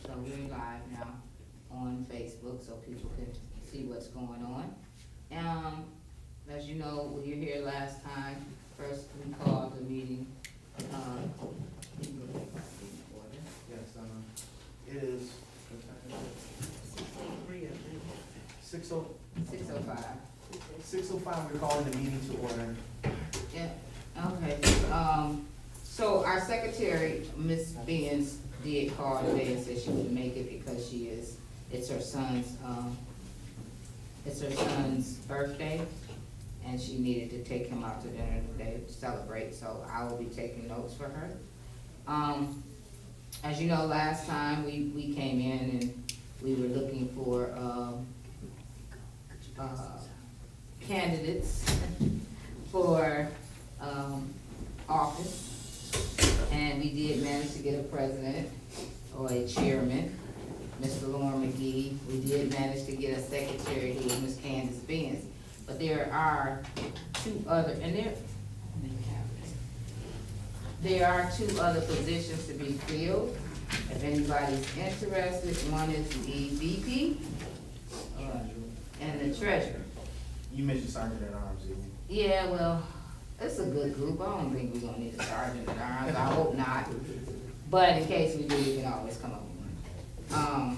So we're live now on Facebook, so people can see what's going on. As you know, we were here last time, first we called the meeting, Yes, it is, what time is it? 6:05. 6:05, we're calling the meeting to order. Yeah, okay, so our secretary, Ms. Benz, did call today and said she wouldn't make it because it's her son's birthday, and she needed to take him out to dinner today to celebrate, so I will be taking notes for her. As you know, last time we came in and we were looking for, candidates for, office. And we did manage to get a president or a chairman, Mr. Lauren McGee. We did manage to get a secretary, who was Ms. Candace Benz. But there are two other, there are two other positions to be filled. If anybody's interested, one is the VP and the treasurer. You mentioned Sergeant at Arms, didn't you? Yeah, well, it's a good group. I don't think we're gonna need a sergeant at arms. I hope not. But in case we do, we can always come up with one.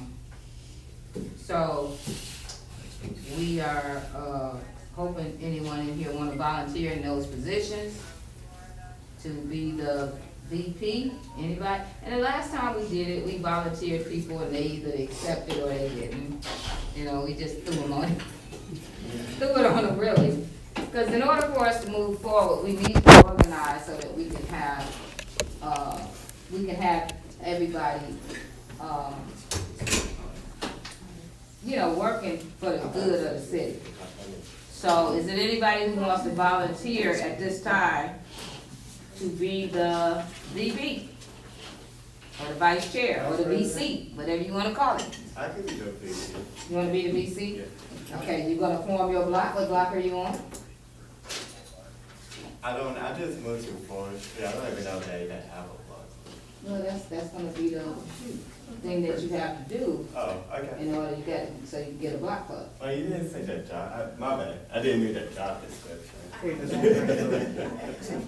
So we are, hoping anyone in here wanna volunteer in those positions to be the VP, anybody? And the last time we did it, we volunteered people and they either accepted or they didn't. You know, we just threw them on, threw it on them really. Because in order for us to move forward, we need to organize so that we can have everybody, working for the good of the city. So is it anybody who wants to volunteer at this time to be the VP? Or the vice chair, or the VC, whatever you wanna call it? I can be the VC. You wanna be the VC? Yeah. Okay, you're gonna form your block. What block are you on? I just moved to Forestry. I don't even know they have a plug. Well, that's gonna be the thing that you have to do Oh, okay. in order to get, so you can get a block club. Well, you didn't say that job. My bad. I didn't read that job description. Hey, Ms. Anderson.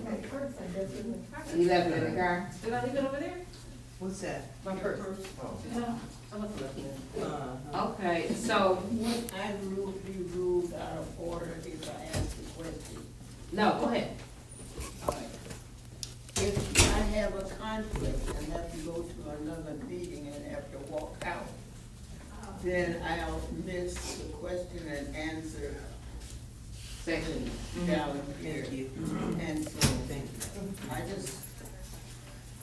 You left it in the car? Did I leave it over there? What's that? My purse. Oh. No, I must have left it. Okay, so, Would I be ruled out of order if I ask a question? no, go ahead. If I have a conflict and have to go to another meeting and have to walk out, then I'll miss the question and answer Section. down here. Thank you. And so,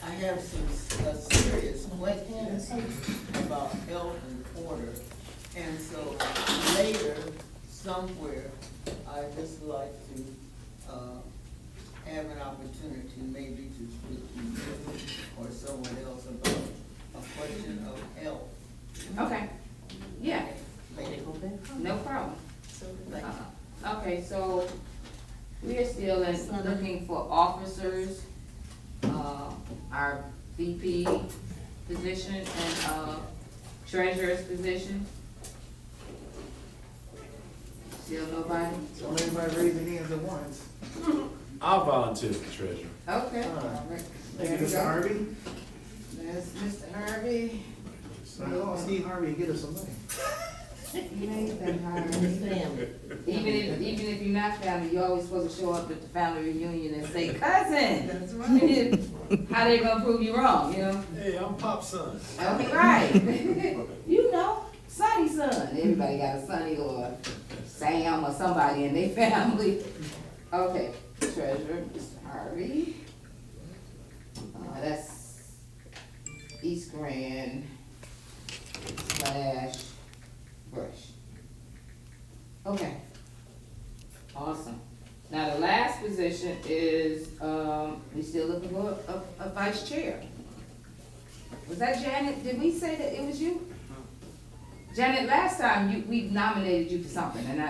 I have some serious questions about health and order. And so later, somewhere, I just like to, have an opportunity maybe to speak to you or someone else about a question of health. Okay, yeah, Later. no problem. Thank you. Okay, so we are still looking for officers, our VP position and, treasurer's position. Still nobody? Don't everybody raise their hands at once. I'll volunteer for treasurer. Okay. Thank There you, we Mr. go. Harvey. There's Mr. Harvey. Oh, Steve Harvey, get us some money. Nathan Harvey. Even if you're not family, you're always supposed to show up at the family reunion and say, cousin. That's right. How they gonna prove you wrong, you know? Hey, I'm Pop's son. Okay, right. You know, Sonny's son. Everybody got a Sonny or Sam or somebody in their family. Okay, treasurer, Mr. Harvey. That's East Grand / Brush. Okay. Awesome. Now, the last position is, we still looking for a vice chair. Was that Janet? Did we say that it was you? Janet, last time we nominated you for something and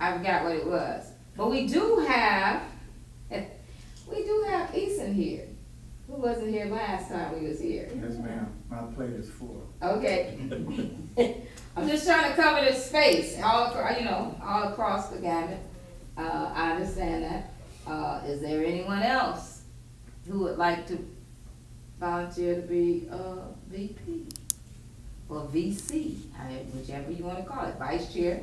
I forgot what it was. But we do have Eason here, who wasn't here last time we was here. Yes, ma'am. My plate is full. Okay. I'm just trying to cover this space, all across the gamut. I understand that. Is there anyone else who would like to volunteer to be, VP? Or VC, whichever you wanna call it, vice chair?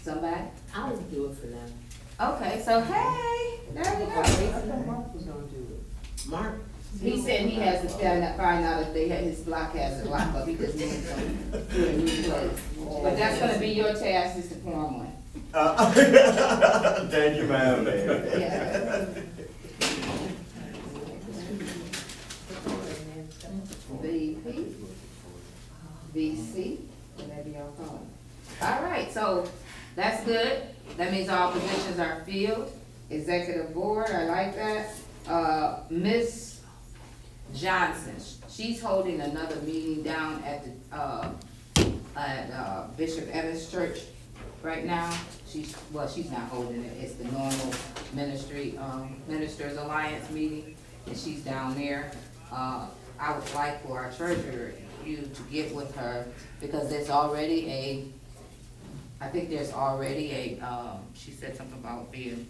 Somebody? I would do it for them. Okay, so hey, there we I go. thought Mark was gonna do it. Mark? He said he has to find out if his block has a block, but he just needs to do a new place. But that's gonna be your task, is to form one. Thank you, Madam Mayor. Yeah. VP, VC, whatever y'all call it. All right, so that's good. That means all positions are filled. Executive board, I like that. Miss Johnson, she's holding another meeting down at the, Bishop Evans Church right now. She's not holding it, it's the normal Ministers Alliance meeting, and she's down there. I would like for our treasurer, you to get with her, because there's already she said something about being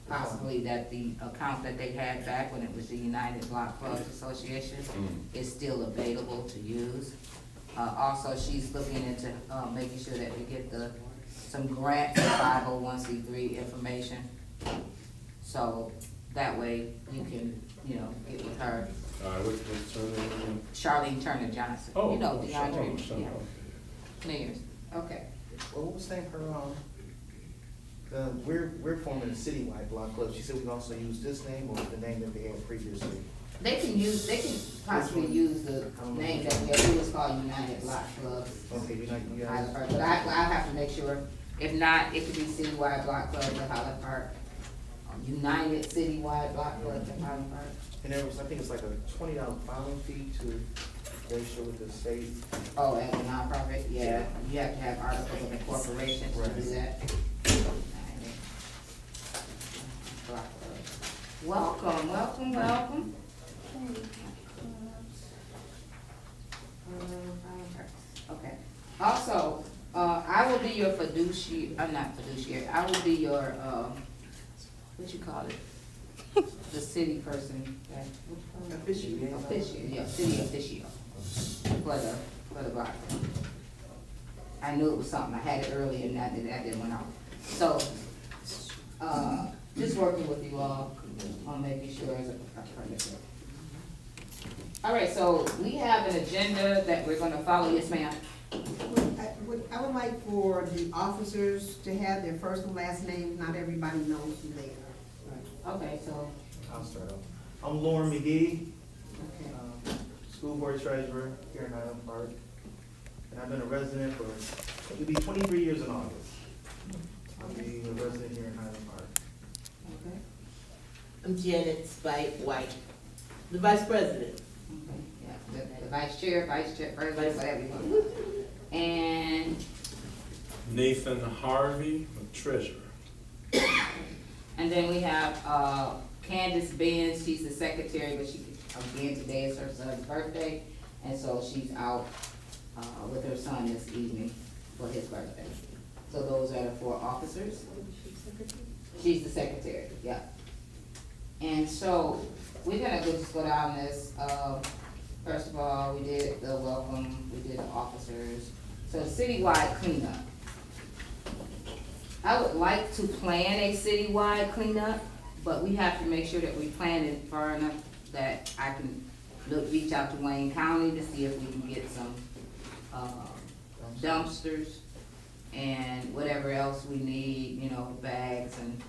possibly that the account that they had back when it was the United Block Clubs Association is still available to use. Also, she's looking into, making sure that we get some grant for 501c3 information. So that way you can, get with her. What's her name? Charlene Turner Johnson. Oh. You know, oh, DeAndre, Sean, yeah, okay. Mayors. Okay. Well, what was the name of her, we're forming a citywide block club. She said we can also use this name or the name that they had previously. They can possibly use the name that it was called United Block Clubs. Okay, you guys. Highland Park, but I have to make sure, if not, it could be citywide block clubs at Highland Park. United Citywide Block Clubs at Highland Park. And there was, I think it's like a $20 filing fee to register with the state. Oh, as a nonprofit, yeah, you have to have articles of incorporation to do that. Block clubs. Welcome. Okay, also, I will be your fiduciary, I will be your, what you call it? The city person, official, yeah, city official for the block. I knew it was something, I had it earlier and that didn't went off. So, just working with you all on making sure as a partnership. All right, so we have an agenda that we're gonna follow, yes ma'am? I would like for the officers to have their first and last names, not everybody knows who they are. Okay, so, I'll start off. I'm Lauren McGee, okay, school board treasurer here in Highland Park. And I've been a resident for, it'll be 23 years in August. I'll be a resident here in Highland Park. okay, I'm Janet Spike White, the vice president. okay, yeah, the vice chair, president, whatever you want. And, Nathan Harvey, treasurer. and then we have, Candace Benz, she's the secretary, but again, today is her son's birthday, and so she's out, with her son this evening for his birthday. So those are the 4 officers. She's the secretary, yeah. And so, we're gonna just go down this, first of all, we did the welcome, we did the officers. So citywide cleanup. I would like to plan a citywide cleanup, but we have to make sure that we plan it far enough that I can reach out to Wayne County to see if we can get some, dumpsters and whatever else we need, bags and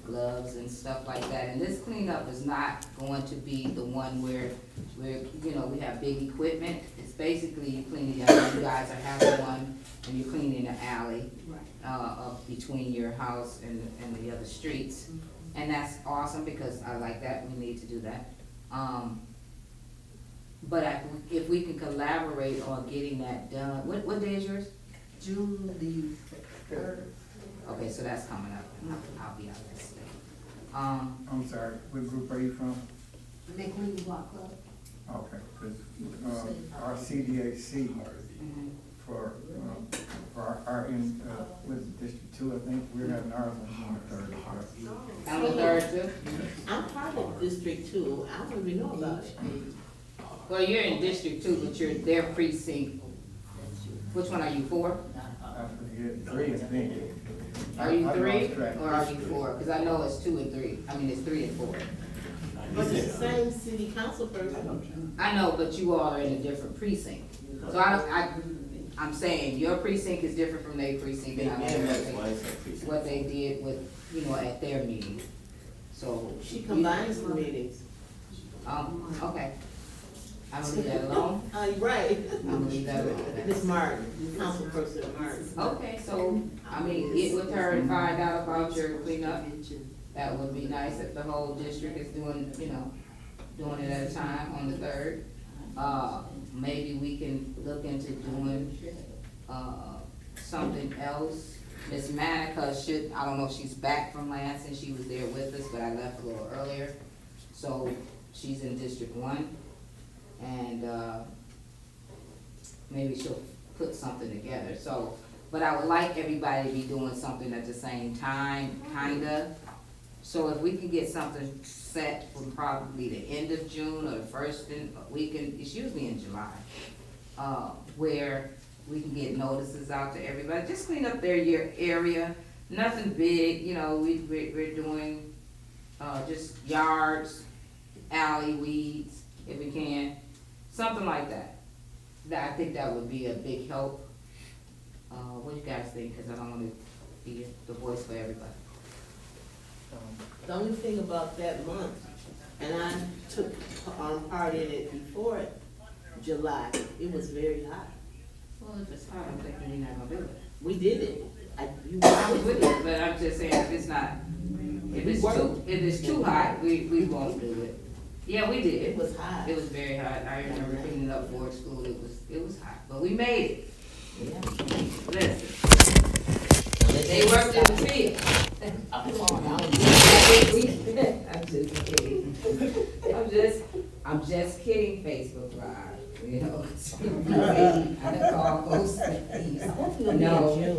gloves and stuff like that. And this cleanup is not going to be the one where we have big equipment. It's basically you cleaning, you guys are having one and you're cleaning an alley, up between your house and the other streets. And that's awesome because I like that, we need to do that. But if we can collaborate on getting that done, what day is yours? June the 3rd. Okay, so that's coming up, I'll be out this day. I'm sorry, what group are you from? They clean the block club. Okay, because, our CDAC for our in, with District Two, I think we're having ours on the third. On the third too? I'm part of District Two, I don't even know about it. Well, you're in District Two, but you're their precinct. Which one are you, 4? I forget, 3, I think. Are you I 3 lost track. or are you 4? Because I know it's 2 and 3. I mean, it's 3 and 4. But it's the same city council person. I know, but you all are in a different precinct. So I'm saying your precinct is different from their precinct, and I don't know what they did with, you know, at their meeting. So. She combines the meetings. Okay. I'm gonna leave that alone. Right. I'm gonna leave that alone. Ms. Martin, council person Martin. Okay, so, I mean, get with her and find out about your cleanup. That would be nice if the whole district is doing, you know, doing it at a time on the 3rd. Maybe we can look into doing, something else. Ms. Manica should, I don't know if she's back from Lansing, she was there with us, but I left a little earlier. So, she's in District 1, and, maybe she'll put something together, so. But I would like everybody to be doing something at the same time, kinda. So if we can get something set for probably the end of June or the first weekend, it's usually in July, where we can get notices out to everybody, just clean up their area, nothing big, you know, we're doing, just yards, alley weeds, if we can, something like that. I think that would be a big help. What do you guys think? Cause I don't wanna be the voice for everybody. The only thing about that month, and I took part in it before July, it was very hot. Well, if it's hot, I'm thinking we're not gonna do it. We did it. I was with it, but I'm just saying, if it's not, if it's too hot, we won't do it. Yeah, we did. It was hot. It was very hot. I remember cleaning up Ford School. It was hot, but we made it. Yeah. Listen. They worked in the field. I'm just kidding. I'm just kidding, Facebook Live, you know. I done called folks thieves. No,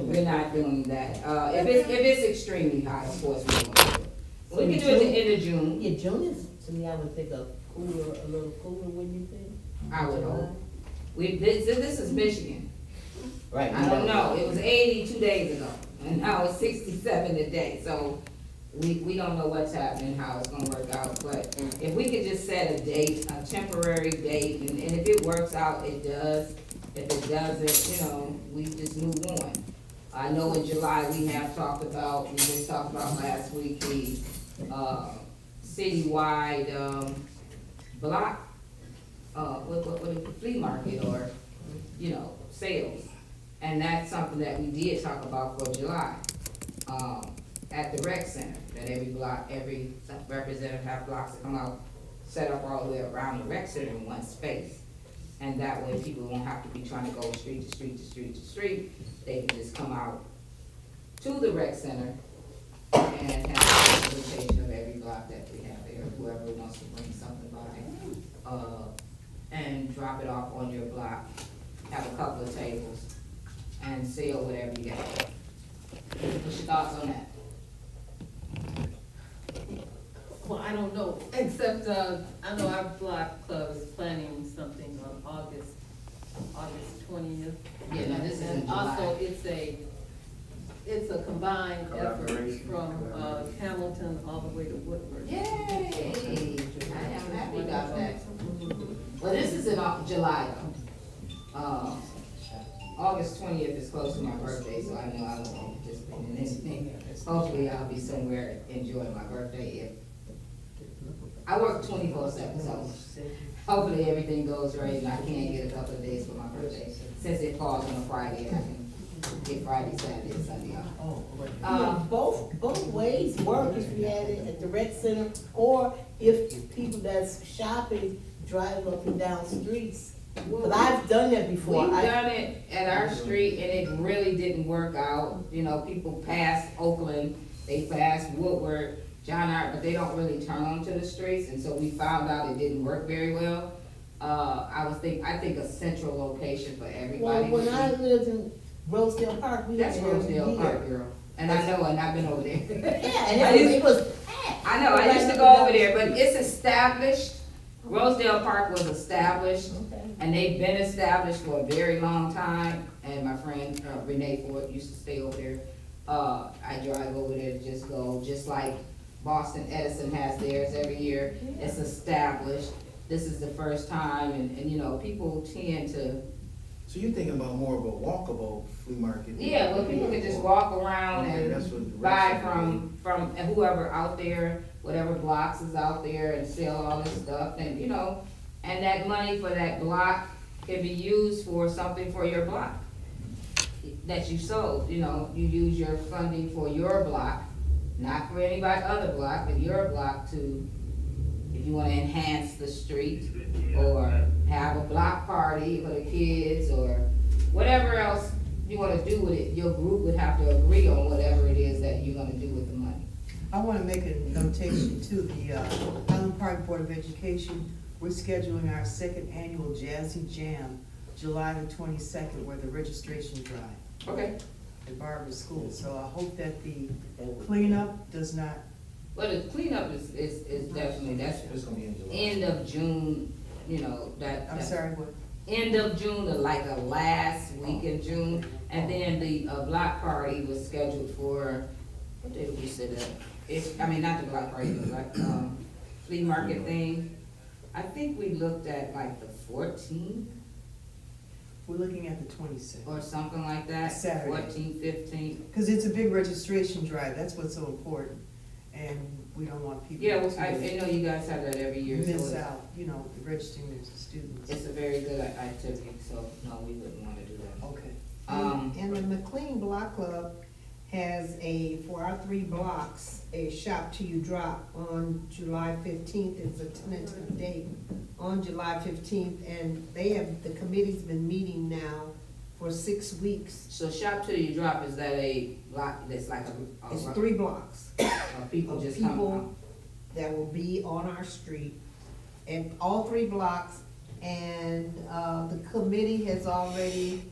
we're not doing that. If it's extremely hot, of course we're gonna do it. We can do it at the end of June. Yeah, June is, to me, I would think a little cooler, wouldn't you think? I would hope. This is Michigan. Right. I don't know, it was 80 2 days ago, and now it's 67 today, so we don't know what's happening, how it's gonna work out, but if we could just set a date, a temporary date, and if it works out, it does. If it doesn't, you know, we just move on. I know in July, we just talked about last week, the, citywide, block, what, flea market, or, you know, sales. And that's something that we did talk about for July, at the rec center, that every representative have blocks that come out, set up all the way around the rec center in one space. And that way people won't have to be trying to go street to street to street to street, they can just come out to the rec center and have a presentation of every block that we have there, whoever wants to bring something by, and drop it off on your block, have a couple of tables, and sell whatever you got. What's your thoughts on that? Well, I don't know, except, I know our block club is planning something on August 20th. Yeah, now this is in And July. also, it's a combined effort Collaboration. from, Hamilton all the way to Woodward. Yay! I am happy about that. Well, this is in July though. August 20th is close to my birthday, so I know I won't participate in anything. Hopefully I'll be somewhere enjoying my birthday. I work 24/7, so hopefully everything goes right and I can get a couple of days for my birthday. Since it falls on a Friday, I can get Friday, Saturday, and Sunday off. Both ways work if you had it at the rec center, or if people that's shopping drive up and down streets. Cause I've done that before. We've done it at our street and it really didn't work out. You know, people pass Oakland, they pass Woodward, John Hart, but they don't really turn onto the streets, and so we found out it didn't work very well. I think a central location for Well, everybody. when would I be- lived in Rosedale Park, we had That's one Rosedale here. Park, girl, and I know, and I've been over there. Yeah, and it was packed. I know, I used to go over there, but it's established, Rosedale Park was established, Okay. and they've been established for a very long time, and my friend Renee Ford used to stay over there. I drive over there to just go, just like Boston Edison has theirs every year, it's established. This is the first time, and you know, people tend to, So you're thinking about more of a walkable flea market? yeah, well, people can just walk around Okay, and that's what the buy rest of from whoever out there, whatever blocks is out there, and sell all this stuff, and you know, and that money for that block can be used for something for your block that you sold, you know, you use your funding for your block, not for anybody other block, but your block to, if you wanna enhance the street, or have a block party for the kids, or whatever else you wanna do with it, your group would have to agree on whatever it is that you're gonna do with the money. I want to make a notation to the Highland Park Board of Education. We're scheduling our second annual Jazzy Jam, July the 22nd, where the registration drive Okay. at Barber School. So I hope that the cleanup does not, Well, the cleanup is definitely, that's It's gonna be in July. end of June, you know, I'm that sorry, what? end of June, or like the last week in June, and then the block party was scheduled for, what day did we set up? I mean, not the block party, but like, flea market thing. I think we looked at like the 14th We're looking at the 26th. or something like that. Saturday. 14th, 15th. Because it's a big registration drive, that's what's so important. And we don't want people Yeah, well, to I know you guys have that every year, so miss it's, out, you know, registering their students. it's a very good activity, so no, we wouldn't wanna do that. Okay. And the McLean Block Club has for our 3 blocks, a Shop Till You Drop on July 15th. It's a tentative date on July 15th, and the committee's been meeting now for 6 weeks. So Shop Till You Drop, is that a block, that's like It's 3 blocks people of just come people out? that will be on our street, and all 3 blocks. And the committee has already,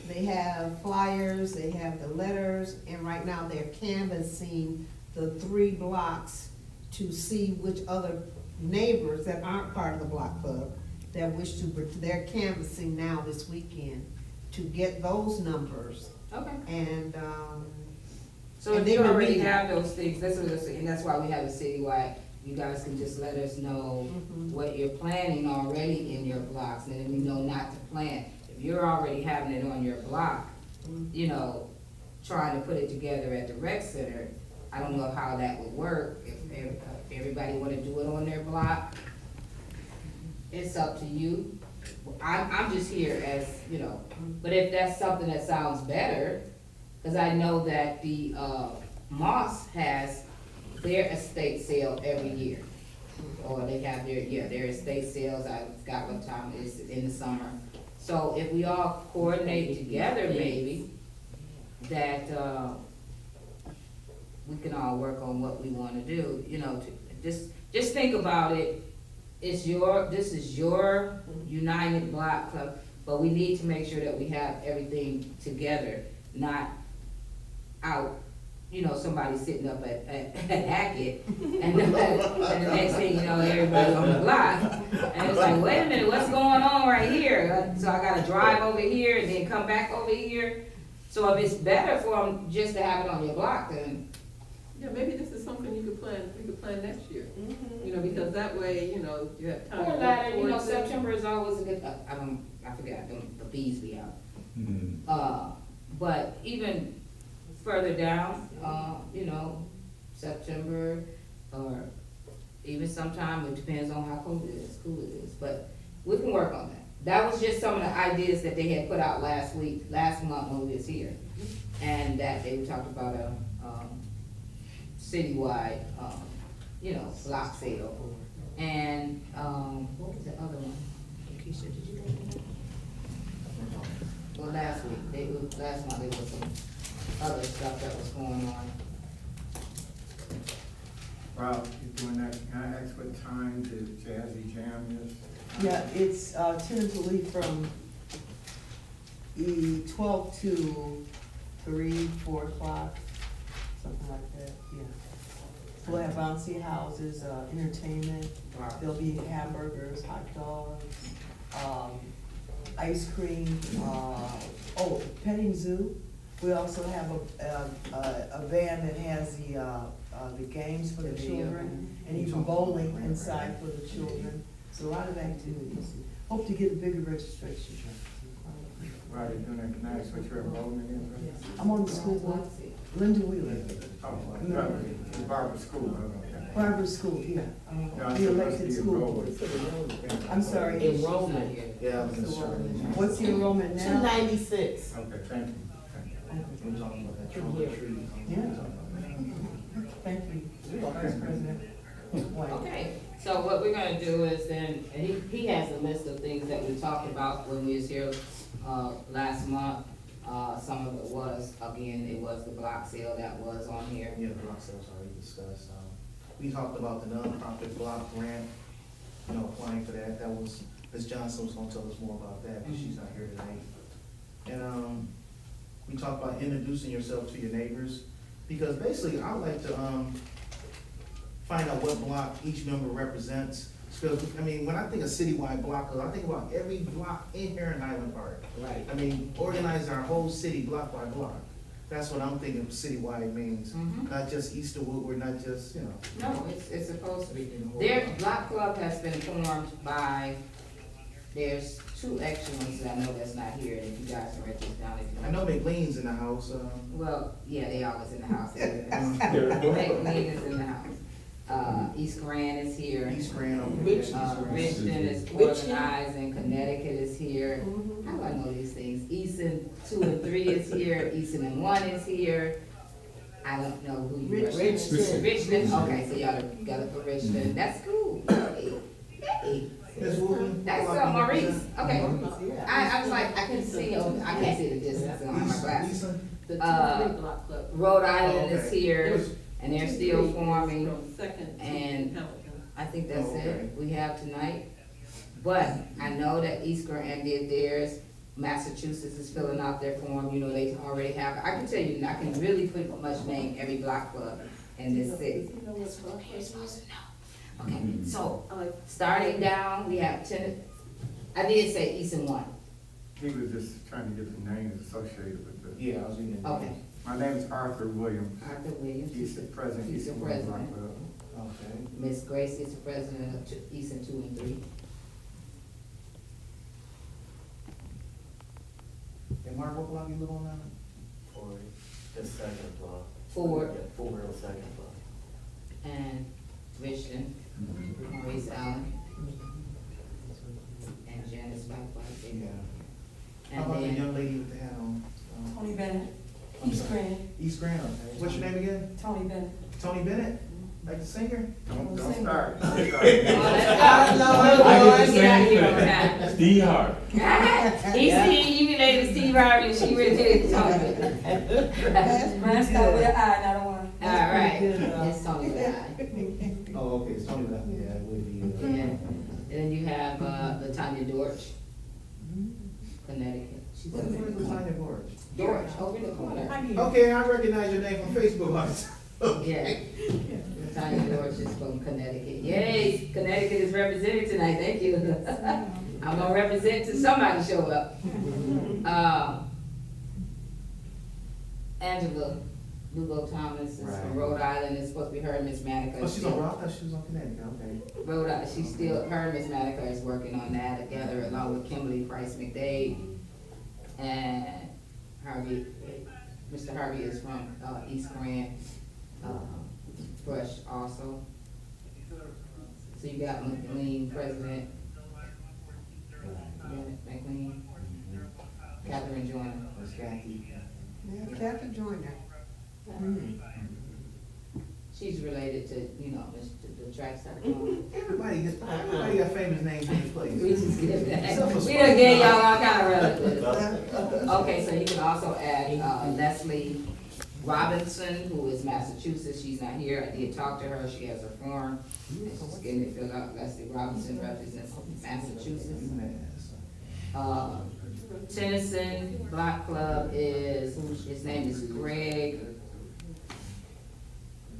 they have flyers, they have the letters, and right now they're canvassing the 3 blocks to see which other neighbors that aren't part of the block club that wish to, they're canvassing now this weekend to get those numbers. Okay. And, So And if they you were already meeting. have those things, that's what I'm saying, and that's why we have a citywide, you guys can just let us know Mhm. what you're planning already in your blocks, and then we know not to plan. If you're already having it on your block, you know, trying to put it together at the rec center, I don't know how that would work, if everybody wanna do it on their block. It's up to you. I'm just here as, you know, but if that's something that sounds better, cause I know that the, Moss has their estate sale every year. Or they have their estate sales, I forgot what time it is, in the summer. So if we all coordinate together maybe, that, we can all work on what we wanna do, you know, just think about it. This is your United Block Club, but we need to make sure that we have everything together, not out, you know, somebody sitting up at Hackett, and the next thing you know, everybody on the block. And it's like, wait a minute, what's going on right here? So I gotta drive over here and then come back over here. So if it's better for them just to have it on your block, then, Yeah, maybe this is something we could plan next year, you know, because that way, you know, you have time to or work later, you know, towards it. September is always a good, I forgot, the fees be out. Mm-hmm. But even further down, you know, September, or even sometime, it depends on how cool it is, but we can work on that. That was just some of the ideas that they had put out last month when we was here, and that they talked about a, citywide, you know, block sale. And, what was the other one? Keisha, did you go to that? Well, last month, there was some other stuff that was going on. While you're doing that, can I ask what time the Jazzy Jam is? Yeah, it's tentatively from 12 to 3, 4 o'clock, something like that, yeah. We'll have bouncy houses, entertainment, there'll be hamburgers, hot dogs, ice cream, petting zoo. We also have a van that has the games for the children, and even bowling inside for the children. So a lot of activities. Hope to get a bigger registration. While you're doing that, can I ask what your enrollment is? I'm on the school board, Linda Wheeler, Oh, Barbara School, okay. Barbara School, yeah, No, I the said, elected what's the school. enrollment? I'm sorry, Enrollment. Yeah, I was just sure. what's the enrollment now? 296. Okay, thank you. We were talking about that trunk or treat. Yeah. Thank you, Vice President White. Okay, so what we're gonna do is then, and he has a list of things that we talked about when we was here, last month. Some of it was, again, it was the block sale that was on here. Yeah, the block sales already discussed. We talked about the nonprofit block grant, applying for that. That was, Ms. Johnson was gonna tell us more about that, because she's not here tonight. And, we talked about introducing yourself to your neighbors, because basically, I like to, find out what block each member represents. Because, I mean, when I think of citywide block, I think about every block in here in Highland Park. Right. I mean, organize our whole city block by block. That's what I'm thinking citywide means, Mhm. not just Easter Woodward, not just, No, it's supposed to be. Their block club has been formed by, there's 2 extra ones that I know that's not here, and if you guys can write this down if you I know McLean's in the house, Well, yeah, they always in the house. McLean is in the house. East Grand is here. East Grand, Richmond is organized, and Connecticut is here. Mhm. How do I know these things? Easton 2 and 3 is here, Easton and 1 is here. I don't know who you represent. Richmond. Richmond, okay, so y'all gotta put Richmond, that's cool. Hey, Ms. Woodman? that's Maurice, okay. Yeah. I was like, I couldn't see, I can't see the distance, I don't have my glasses. Lisa? The Uh, 2-3 block club. Rhode Island Oh, is okay. here, and they're still forming. From Second to and- Hamilton. I think that's Oh, okay. it we have tonight. But I know that East Grand did theirs, Massachusetts is filling out their form, they already have, I can tell you, I can really pretty much name every block club in this city. You know what's wrong? You're supposed to know. Okay, so, starting down, we have I did say East and 1. He was just trying to get the names associated with the. Yeah, I was reading. Okay, My name is Arthur Williams. Arthur Williams, He's the president. He's the of Williams Block president. Club. Okay. Miss Grace is the president of Eastern 2 and 3. And Mark, what block you live on now? For the second block. Ford. Yeah, for the second block. And Richmond, Maurice Allen, and Janice Blackwood. Yeah. How And about the then, young lady with the hat on? Tony Bennett, I'm East sorry. Grand, East Grand, okay. What's your name again? Tony Bennett. Tony Bennett? Like the singer? Don't Sing. start. Don't oh, start. let's go. I get the Get out same here on thing. time. Steve Harvey. He see, you related to Steve Harvey, and she related to Tony. Mine start with an I, not a one. All right, Pretty good, it's Tony Bennett. Oh, okay, it's Tony Bennett, yeah, it would be. Yeah. And then you have, Latanya Dorch, Connecticut. She's Where's Latanya Gorge? Dorch, over in the corner. Okay, I recognize your name from Facebook. Yeah. Latanya Dorch is from Connecticut. Yay, Connecticut is represented tonight, thank you. I'm gonna represent till somebody show up. Angela Lugo Thomas is Right. from Rhode Island, it's supposed to be her and Miss Manica. Oh, she's on Rock, I thought she was on Connecticut, okay. Rhode Island, she's still, her and Miss Manica is working on that together along with Kimberly Price McDade. And Harvey, Mr. Harvey is from, East Grand, Brush also. So you got McLean, President, McLean, Catherine Joyner. Miss Kathy. Yeah, Captain Joyner. She's related to, the track star. We Everybody got famous names in this place. just give that. We done gave y'all all kind of relatives. Okay, so you can also add, Leslie Robinson, who is Massachusetts, she's not here, I did talk to her, she has her form, and she's getting it filled out. Leslie Robinson represents Massachusetts. Tennyson Block Club is, his name is Greg.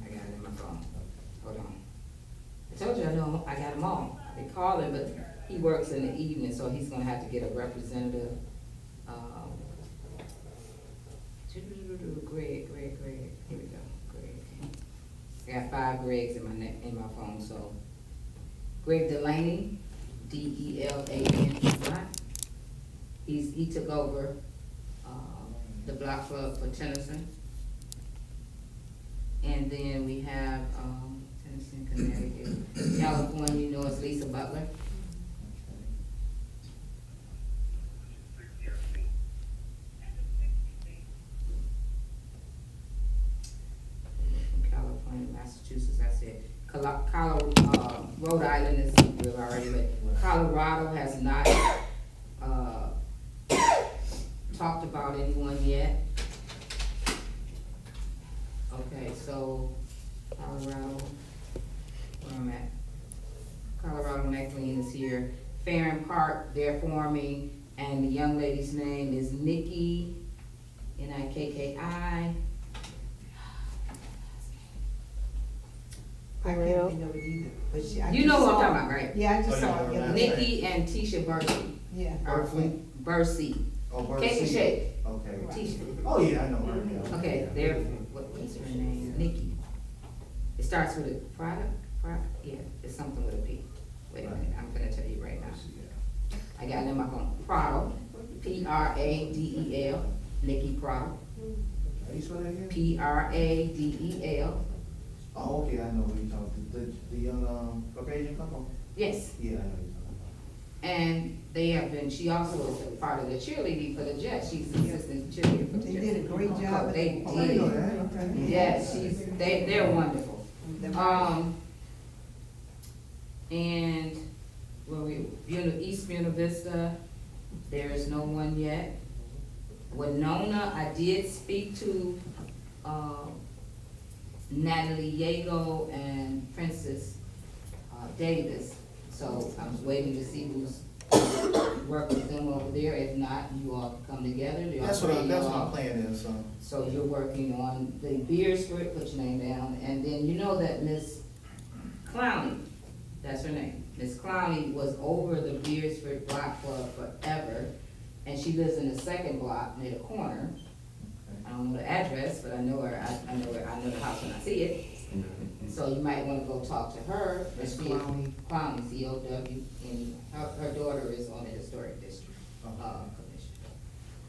I got it in my phone, hold on. I told you I know, I got them all. They call him, but he works in the evening, so he's gonna have to get a representative. Greg, here we go, Greg. I got 5 Gregs in my phone, so. Greg Delaney, Delani. He took over, the block club for Tennyson. And then we have, Tennyson, Connecticut, California, you know, it's Lisa Butler. California, Massachusetts, I said. Rhode Island is real already, but Colorado has not, talked about anyone yet. Okay, so Colorado, where I'm at. Colorado McLean is here. Farron Park, they're forming, and the young lady's name is Nikki, Nikki. I can't think of it either, but she. I You just know what saw I'm it. talking about, right? Yeah, I just Oh, saw yeah, it the other right. day. Nikki and Tisha Bursey. Yeah. Berkeley? Bursey. Oh, Cake and Bercy. Shake. Okay. Tisha. Oh, yeah, I know her, yeah. Okay, they're, what's her name? Nikki. It starts with a product, yeah, it's something with a P. Wait a minute, I'm gonna tell you right now. I got it in my phone. Prado, Pradel, Nikki Prado, How you spell that again? Pradel. Oh, okay, I know what you're talking, the young, Caucasian couple? Yes, Yeah, I know what you're talking and they have been, she also is a part of the cheerleading for the Jets. She's assistant cheerleader for the They Jets. did a great job. They about. Oh, I know did. that, okay. Yes, they're wonderful. And East Buena Vista, there is no one yet. Winona, I did speak to, Natalie Yago and Princess, Davis. So I was waiting to see who's work with them over there. If not, you all come together. Do y'all That's agree, what y'all? my plan is, So you're working on the Beersford, put your name down, and then you know that Miss Clowney, that's her name. Miss Clowney was over the Beersford Block Club forever, and she lives in the second block near the corner. I don't know the address, but I know her, I know the house when I see it. So you might wanna go talk to her. Miss and see- Clowney? Clowney, C-O-W, her daughter is on the historic district, commission.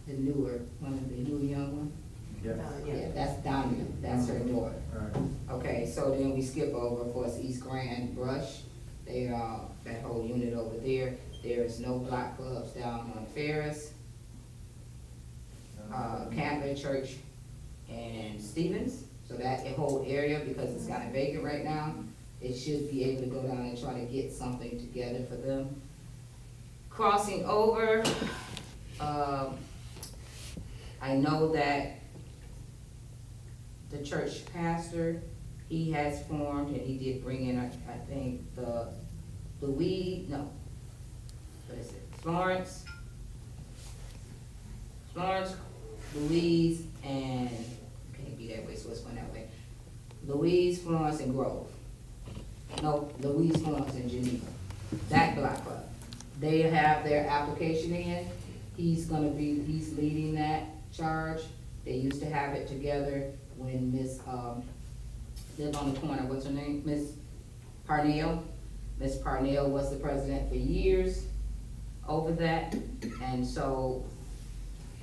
The newer, one of the new young one. Yeah, that's Danya, that's her daughter. Right. Okay, so then we skip over, of course, East Grand Brush, they are, that whole unit over there. There is no block clubs down on Ferris, Campbell Church and Stevens. So that whole area, because it's kind of vacant right now, it should be able to go down and try to get something together for them. Crossing over, I know that the church pastor, he has formed, and he did bring in, I think, what is it, Florence, Louise, and, can't be that way, so it's going that way. Louise, Florence, and Grove. No, Louise, Florence, and Geneva. That block club. They have their application in. He's leading that charge. They used to have it together when Miss, lived on the corner, what's her name? Miss Parnell. Miss Parnell was the president for years over that, and so,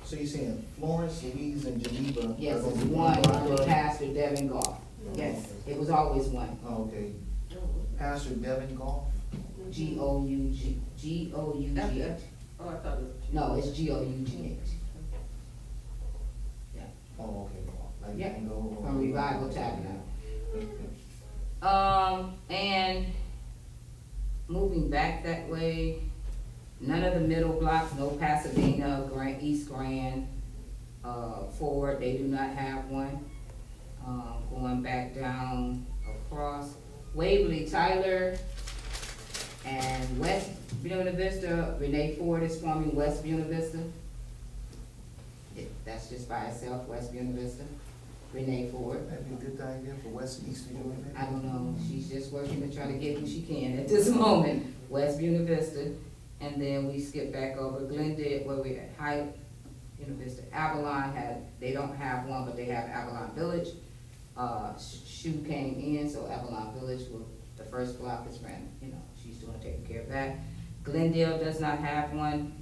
So you're saying Florence, Louise, and Geneva? yes, are gonna it's be one, block under club? Pastor Devin Goff. Yes, it was always one. Oh, okay. Pastor Devin Golf? Gough. Oh, I thought it was. No, it's Gough. Yeah, Oh, okay. Like Yeah, Tango or- from Revival Tabernacle. And moving back that way, none of the middle blocks, no Pasadena, East Grand, Ford, they do not have one. Tyler and West Buena Vista. Renee Ford is forming West Buena Vista. That's just by itself, West Buena Vista. Renee Ford. That'd be a good idea for West and East to doing that. I don't know, she's just working to try to get who she can at this moment. West Buena Vista, and then we skip back over Glendale, where we at High Buena Vista. Avalon they don't have one, but they have Avalon Village. Shoe came in, so Avalon Village the first block is ran, she's taking care of that. Glendale does not have one.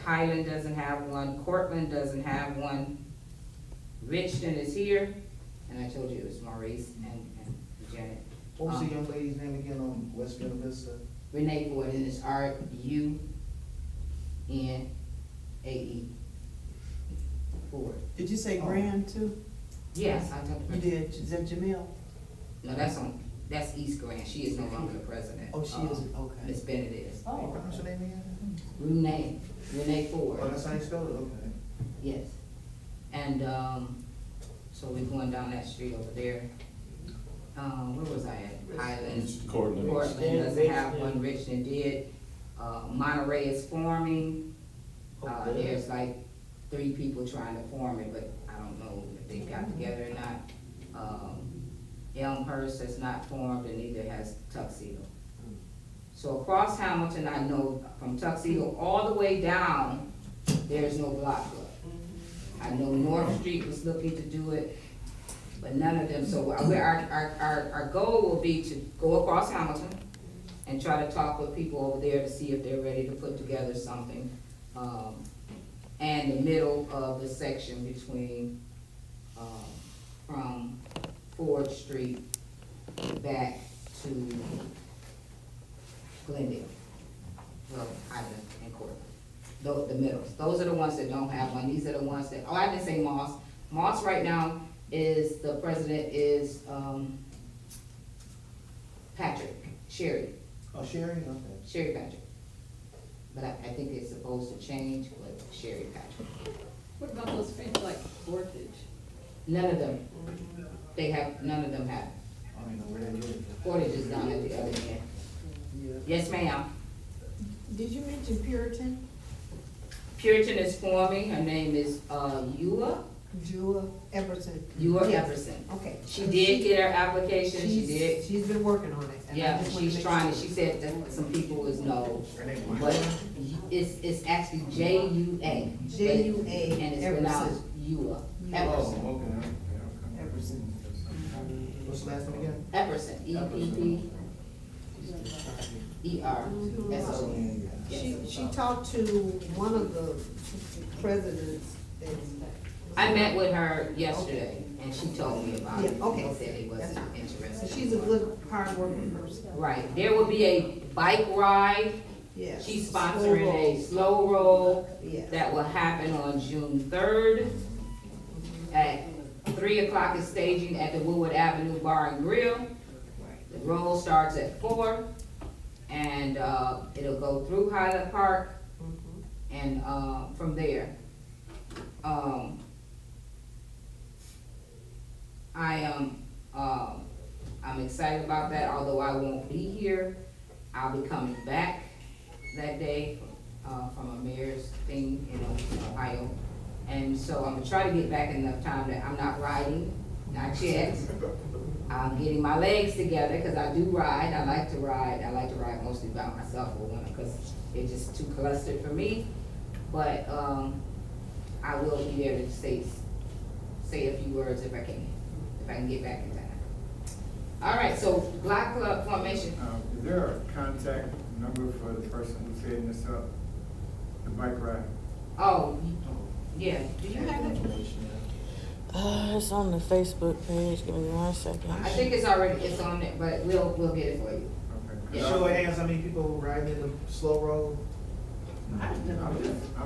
Highland doesn't have one. Cortland doesn't have one. Richmond is here, and I told you it was Maurice and Janet. What was the young lady's name again on West Buena Vista? Renee Ford, and it's RUNAE. Ford. Did you say Grand too? Yes, I talked You about. did, is that Jamil? No, that's East Grand. She is no longer the president. Oh, she isn't, okay. Miss Bennett is. Hey, what's her name again? Renee Ford. Oh, that's how you spell it, okay. Yes. And, so we're going down that street over there. Where was I at? Highlands. Cortland. Portland doesn't have one, Richmond did. Monterey is forming. There's like 3 people trying to form it, but I don't know if they got together or not. Elmhurst has not formed, and neither has Tuxedo. So across Hamilton, I know from Tuxedo all the way down, there's no block club. I know North Street was looking to do it, but none of them, so our goal will be to go across Hamilton and try to talk with people over there to see if they're ready to put together something. And the middle of the section between, from Ford Street back to Glendale. Well, Highland and Court. The middles. Those are the ones that don't have one. These are the ones that, I didn't say Moss. Moss right now is, the president is, Patrick, Sherry Sherry, okay. Sherry Patrick. But I think it's supposed to change, but Sherry Patrick. What about those streets like Portage? None of them, none of them have. I don't even know where that is. Portage is down at the other end. Yes, ma'am. Did you mention Puritan? Puritan is forming, her name is, Ewa Everson. Yes. Everson. Okay. She did get her application, she did. She's been working on it. and I Yeah, just wanted to she's make trying, sure. she said that some people was no, Her name was- but it's actually J-U-A. J-U-A And it's Everson. pronounced Ewa, Everson, Oh, okay. Everson. What's the last name again? Epperson, E-P-P-E-R-S-O-N. She talked to one of the presidents and. I met with her yesterday, and she told me about it. Yeah, okay. She said he wasn't So interested. she's a good, hard-working person. Right, there will be a bike ride. Yes. She's sponsoring a slow roll Yeah. that will happen on June 3rd. At 3 o'clock is staging at the Woodward Avenue Bar and Grill. The roll starts at 4, and, it'll go through Highland Park, and, from there. I'm excited about that, although I won't be here. I'll be coming back that day, from a mayor's thing in Ohio. And so I'm gonna try to get back in enough time that I'm not riding, not yet. I'm getting my legs together, cause I do ride, I like to ride mostly by myself for one, cause it's just too clustered for me. But, I will be there to say a few words if I can get back in time. All right, so block club formation, Is there a contact number for the person who's heading this up, the bike ride? oh, yeah, do you have it? Information, It's on the Facebook page. Give me 1 second. I think it's on there, but we'll get it for you. Okay. Yeah. Show of hands, how many people riding in the slow road? I'm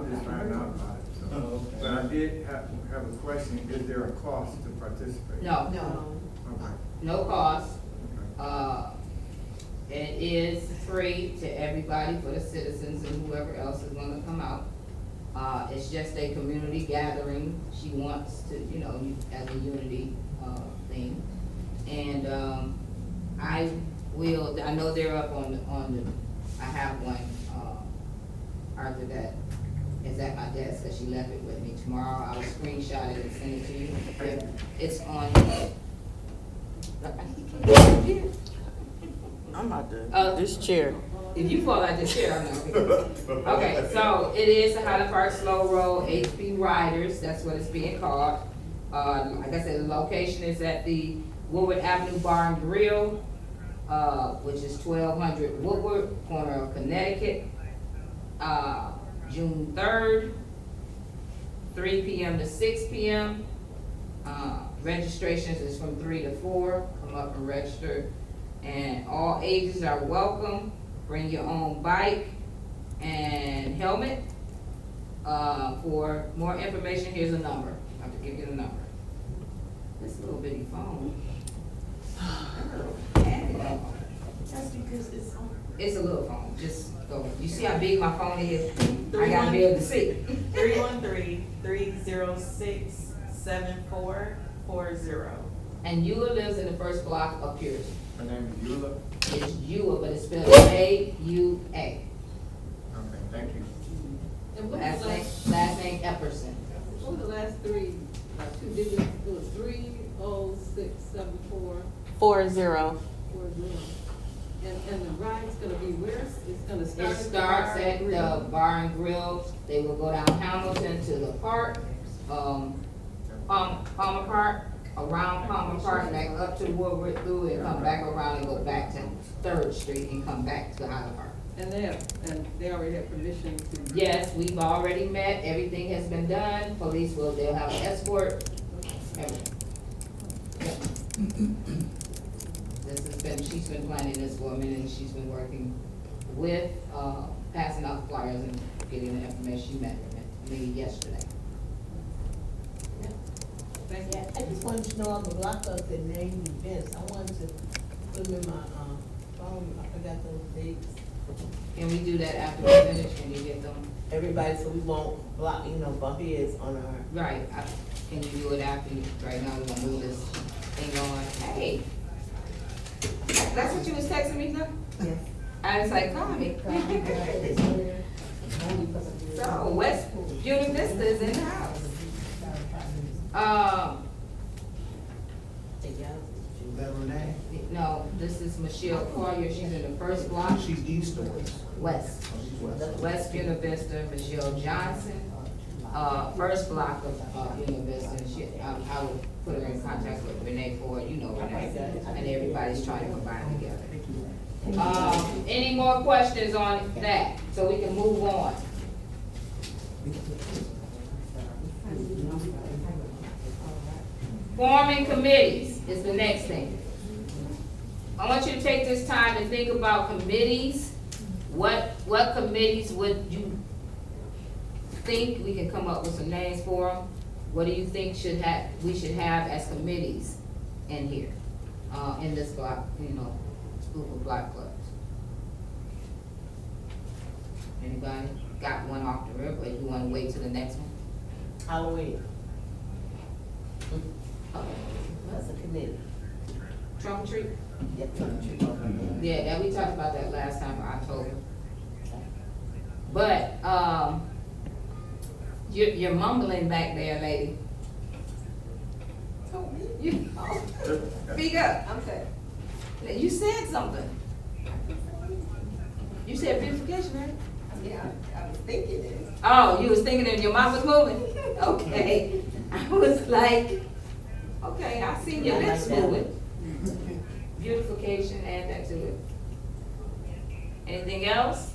just finding out about it, so. Oh, okay. But I did have a question, is there a cost to participate? No, No. Okay, no cost. okay. It is free to everybody, for the citizens and whoever else is gonna come out. It's just a community gathering. She wants to, as a unity, thing. And, they're up on I have one, Arthur, that is at my desk, cause she left it with me. Tomorrow I'll screenshot it and send it to you. It's on. I'm not done. This chair. If you fall out the chair, I know. Okay, so it is the Highland Park Slow Roll HB Riders, that's what it's being called. Like I said, the location is at the Woodward Avenue Bar and Grill, which is 1200 Woodward, corner of Connecticut. June 3rd, 3 p.m. to 6 p.m. Registrations is from 3 to 4. Come up and register. And all ages are welcome. Bring your own bike and helmet. For more information, here's a number. I have to give you the number. This little bitty phone. That's because it's on. It's a little phone. Just go. You see how big my phone is? I gotta be able to see. 313-306-7440. And Eula lives in the first block of Puritan. Her name is Eula. It's Eula, but it's spelled A-U-A. Okay, thank you. And what Last was the name, last, last name Epperson. what were the last three, like 2 digits? It was 3067440. 40. And the ride's gonna be where? It's gonna start It at the starts bar at and grill. the Bar and Grill. They will go down Hamilton to the park, Palmer Park, around Palmer Park, back up to Woodward through and come back around and go back to 3rd Street and come back to Highland Park. And they already have permission to. Yes, we've already met, everything has been done, they'll have an escort, everything. She's been planning this for a minute, and she's been working with, passing out flyers and getting the information. She met me yesterday. Thank you. Yeah, I just wanted to know on the block of the name events, I wanted to put them in my, phone, I forgot those dates. Can we do that after we finish, when you get them? Everybody, so we won't block, bump heads on our. Right, can you do it after, right now, we're gonna move this thing on. Hey, that's what you was texting me, though? Yes. I was like, call me. So, West Buena Vista is in the house. Is that Renee? No, this is Michelle Collier, she's in the first block, She's east or west? west. Oh, she's west. West Buena Vista, Michelle Johnson, first block of, Buena Vista, and I will put her in contact with Renee Ford, you know Renee, and everybody's trying to combine together. Any more questions on that, so we can move on? Forming committees is the next thing. I want you to take this time to think about committees. What committees would you think, we can come up with some names for them? What do you think we should have as committees in here, in this block, group of block clubs? Anybody got one off the rip, or you wanna wait till the next one? Halloween, Okay. that's a committee. Trunk or treat? Yep. Yeah, that, we talked about that last time for October. But, you're mumbling back there, lady. You, speak up. I'm sorry. You said something. You said beautification, right? Yeah, I was thinking it. Oh, you was thinking and your mouth was moving? Okay. I was like, okay, I seen your lips moving. Beautification, add that to it. Anything else?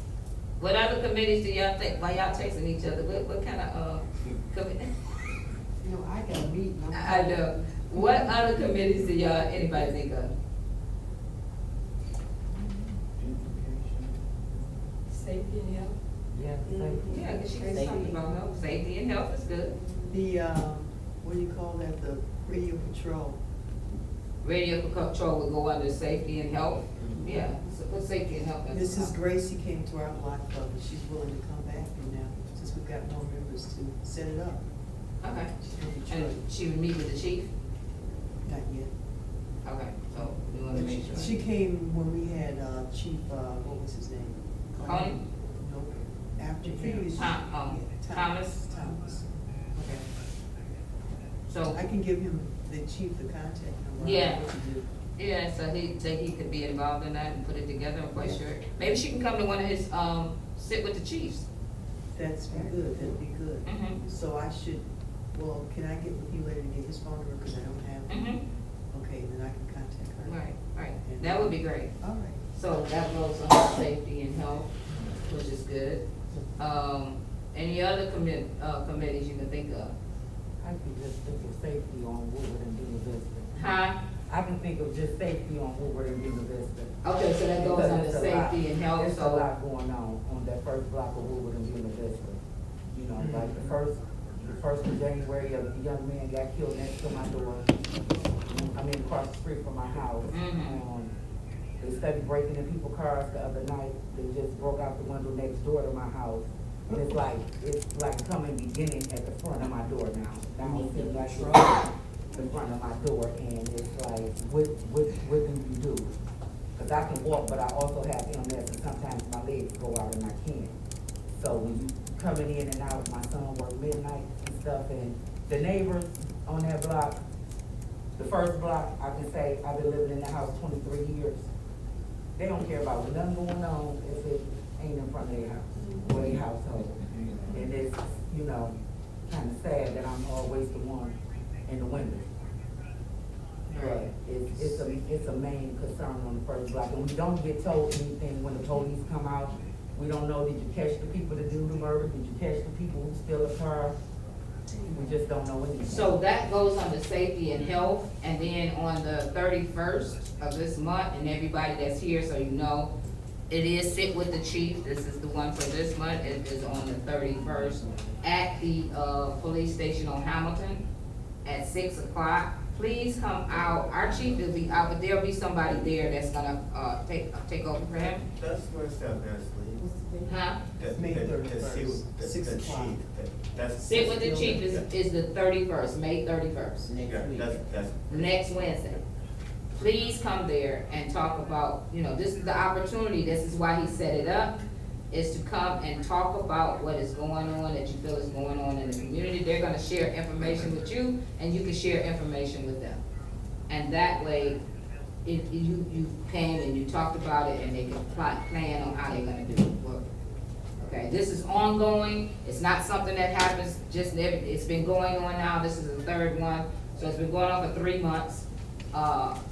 What other committees do y'all think, while y'all texting each other, what kind of, committee? I got a meeting. I know. What other committees do anybody think of? Safety and health. Yeah, cause she was talking about health, safety and health is good. The, what do you call that, the radio patrol? Radio control would go under safety and health. Yeah, so put safety and health. at the Mrs. top. Gracie came to our block club and she's willing to come back now, since we've got more members to set it up. Okay. She's gonna be And she would meet with the chief? Not yet. Okay, so we wanna make sure. She came when we had, Chief, what was his name? Coney? No, after previous. Thomas? Thomas. Okay. So, I can give him, the chief, the contact number. Yeah. What to do. yeah, so he could be involved in that and put it together, I'm quite sure. Maybe she can come to one of his, sit with the chiefs. That'd be good. Mhm. So I should, well, can I get with you later to get his phone number, because I don't have it? Mm-hmm, Okay, then I can contact her. right, that would be great. All right. So that goes on safety and health, which is good. Any other committees you can think of? I can just think of safety on Woodward and Buena Vista. Huh? I can think of just safety on Woodward and Buena Vista. Okay, so that goes Because under it's a lot. safety and health, There's a so. lot going on that first block of Woodward and Buena Vista. You know, like the first of January, a young man got killed next to my door. I mean, across the street from my house. Mhm. They started breaking in people's cars the other night. They just broke out the window next door to my house. And it's like coming beginning at the front of my door now. Now it's sitting like in front of my door, and it's like, what do you do? Cause I can walk, but I also have MS, and sometimes my legs go out and I can't. So when you coming in and out, my son work midnight and stuff, and the neighbors on that block, the first block, I can say, I've been living in the house 23 years. They don't care about nothing going on if it ain't in front of their house or their household. And it's, you know, kinda sad that I'm always the one in the window. But it's a main concern on the first block, and we don't get told anything when the police come out. We don't know, did you catch the people that do the murder? Did you catch the people who steal a car? We just don't know anything. So that goes under safety and health, and then on the 31st of this month, and everybody that's here, so you know, it is Sit with the Chief. This is the one for this month. It is on the 31st at the, police station on Hamilton at 6 o'clock. Please come out. Our chief will be out, but there'll be somebody there that's gonna, take over for him. That's where it's at, Leslie. Huh? May 31st, 6 o'clock. That's. Sit with the Chief is the 31st, May 31st. Yeah, that's. Next Wednesday. Please come there and talk about, you know, this is the opportunity, this is why he set it up, is to come and talk about what is going on, that you feel is going on in the community. They're gonna share information with you, and you can share information with them. And that way, you came and you talked about it, and they can plan on how they're gonna do it. Work. Okay, this is ongoing, it's not something that happens just, it's been going on now, this is the third one, so it's been going on for 3 months.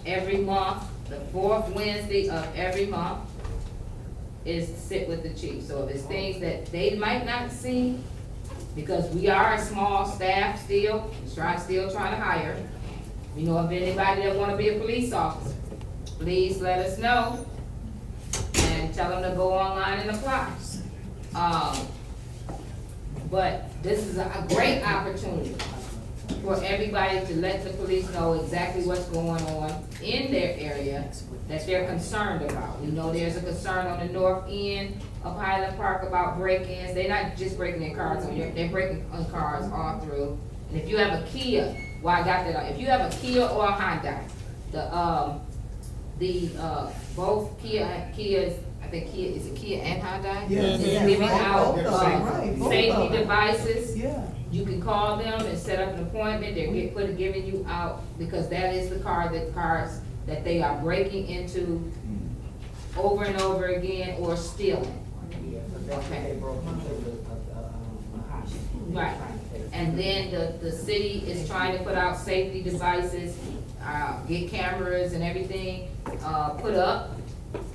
Every month, the 4th Wednesday of every month is Sit with the Chief. So if it's things that they might not see, because we are a small staff still trying to hire. You know, if anybody that wanna be a police officer, please let us know and tell them to go online and apply. But this is a great opportunity for everybody to let the police know exactly what's going on in their area that they're concerned about. We know there's a concern on the north end of Highland Park about break-ins. They're not just breaking in cars, they're breaking on cars all through. And if you have a Kia, well, I got that, if you have a Kia or a Hyundai, both Kias, I think Kia, is it Kia and Hyundai? Yes. Is Yeah, giving right, out, both of them, right, both of safety them. devices. Yeah. You can call them and set up an appointment, they're giving you out, because that is the cars that they are breaking into over and over again or stealing. Yeah, so that's when they broke into the house. Right, and then the city is trying to put out safety devices, get cameras and everything, put up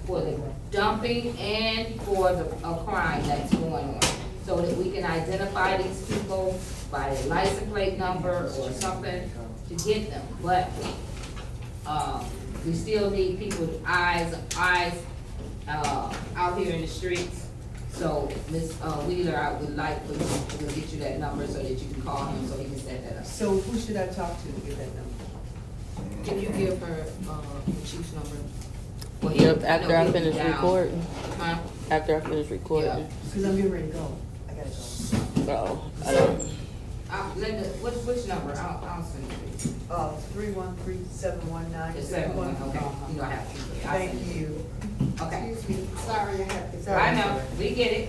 for the dumping and for the crime that's going on. So that we can identify these people by their license plate number or something to get them. But, we still need people's eyes out here in the streets. So, Ms. Wheeler, I would like for you to get you that number so that you can call him so he can set that up. So who should I talk to get that number? Can you give her, the chief's number? Well, Yep, I after know I he'll be finish down. recording. Huh? After I finish recording. Yeah. Cause I'm getting ready to go. I gotta go. Oh, I don't. Linda, which number? I'll send it to you. 313-719. It's 7-1, okay, you don't have to. I Thank see. you. Okay, Excuse me, sorry, I have to. I know, we get it.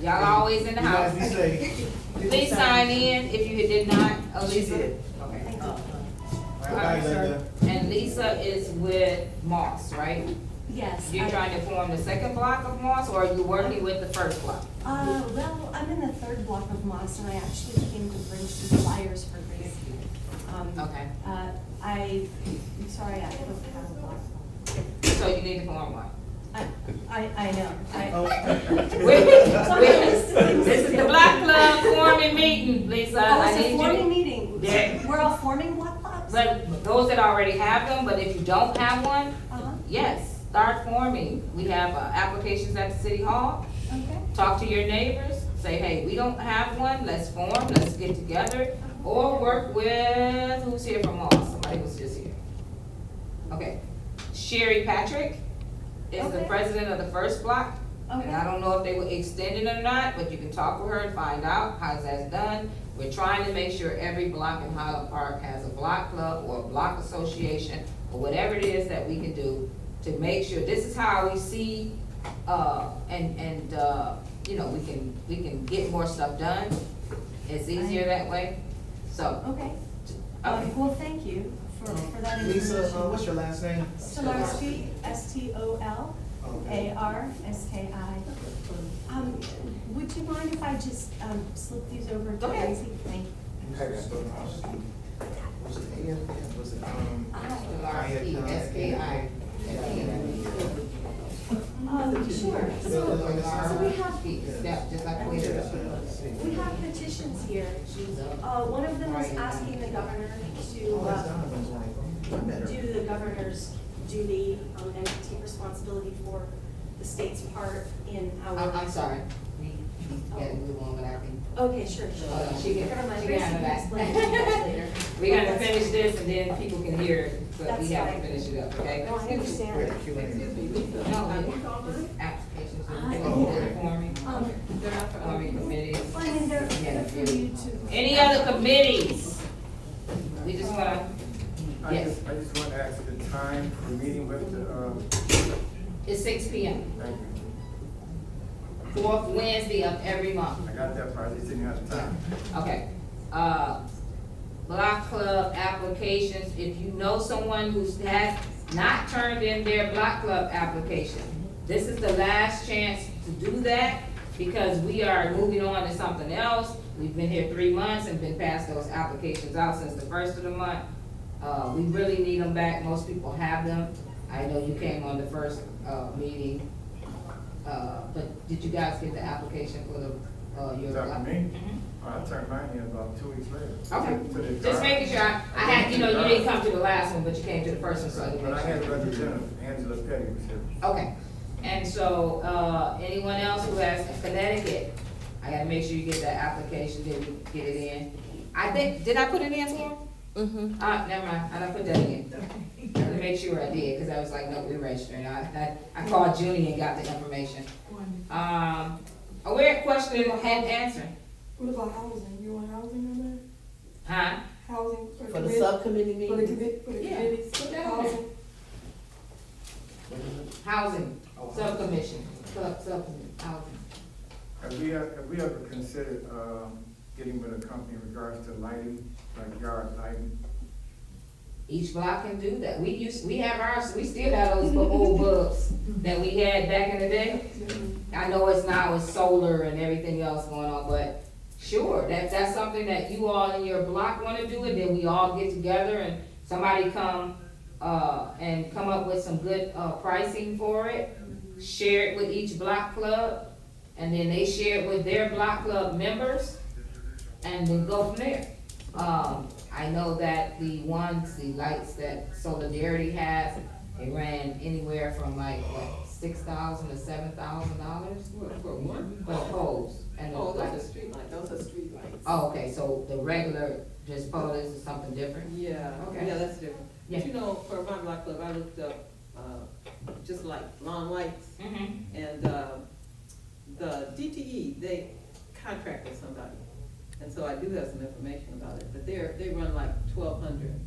Y'all always in the You guys house. be safe. Please sign in if you did not, She Lisa. did. Okay. Bye, Linda. And Lisa is with Moss, right? Yes. You're trying to form the second block of Moss, or are you working with the first block? Well, I'm in the third block of Moss, and I actually came to bring some flyers for Gracie. Okay. I'm sorry, I don't have a block. So you need to form one. I know. This is the block club forming meeting, Lisa. Oh, I it's a need forming you. meeting. Yeah. We're all forming block clubs? But those that already have them, but if you don't have one, Uh-huh, yes, start forming. We have applications at the city hall. okay. Talk to your neighbors, say, hey, we don't have one, let's form, let's get together. Or work with, who's here from Moss? Somebody was just here. Okay. Sherry Patrick is the Okay. president of the first block. And I Okay. don't know if they were extending it or not, but you can talk with her and find out how that's done. We're trying to make sure every block in Highland Park has a block club or a block association, or whatever it is that we can do to make sure, this is how we see, you know, we can get more stuff done. It's easier that way, so. Okay. Okay. Well, thank you for that information. Lisa, what's your last name? Stolarski, Stolarski. Would you mind if I just, slip these over to Go ahead. Gracie? Thank you. Was it AM? Was it, Stolarski, SKI. Sure. So we have, Just like we did. we have petitions here. One of them is asking the governor to, do the governor's duty, and take responsibility for the state's part in our. I'm sorry, we gotta move on without me. Okay, sure. Hold on, she can, Never mind, she Gracie can can handle explain to you guys that. later. We're gonna finish this and then people can hear it, but we That's have to fine. finish it up, okay? No, I understand. No, applications, okay. forming, They're not for forming committees. Well, I mean, they're for you to. Any other committees? We just wanna, yes, I just want to ask the time for meeting with the, it's 6 PM, thank you. fourth Wednesday of every month. I got that part, I just didn't have the time. Okay, block club applications, if you know someone who's has not turned in their block club application, this is the last chance to do that, because we are moving on to something else. We've been here 3 months and been past those applications out since the first of the month. We really need them back, most people have them. I know you came on the first, meeting, but did you guys get the application for the, your? Is that for me? Mhm. I turned mine in about 2 weeks later. Okay, To the just drive. making sure, I had, you know, you didn't come to the last one, but you came to the first one, so I didn't But I make had sure. Representative Angela Petty was here. Okay, and so, anyone else who has Connecticut, I gotta make sure you get that application, then we get it in. I think, did I put it in for him? Mm-hmm. Never mind, I done put that in. I had to make sure I did, cause I was like, no, we're registering. I called Junie and got the information. We're questioning and answering, What about housing? You want housing on there? huh? Housing For the committee? subcommittee For the meeting? for the Yeah. committees, Put that on housing. Housing, subcommission, housing. Have we ever considered, getting with a company in regards to lighting, like yard lighting? Each block can do that. We have ours, we still have those old bulbs that we had back in the day. I know it's now it's solar and everything else going on, but sure, that's something that you all in your block wanna do, and then we all get together and somebody come up with some good, pricing for it. Share it with each block club, and then they share it with their block club members, and then go from there. I know that the lights that Solidarity has, they ran anywhere from like, what, $6,000 to $7,000 For one? for the poles. And Oh, like, those are street lights, those are street lights. oh, okay, so the regular just poles is something different? Yeah, Okay. yeah, that's different. Yeah. But you know, for my block club, I looked up, just like lawn lights, Mm-hmm. and, the DTE, they contract with somebody. And so I do have some information about it, but they run like 1,200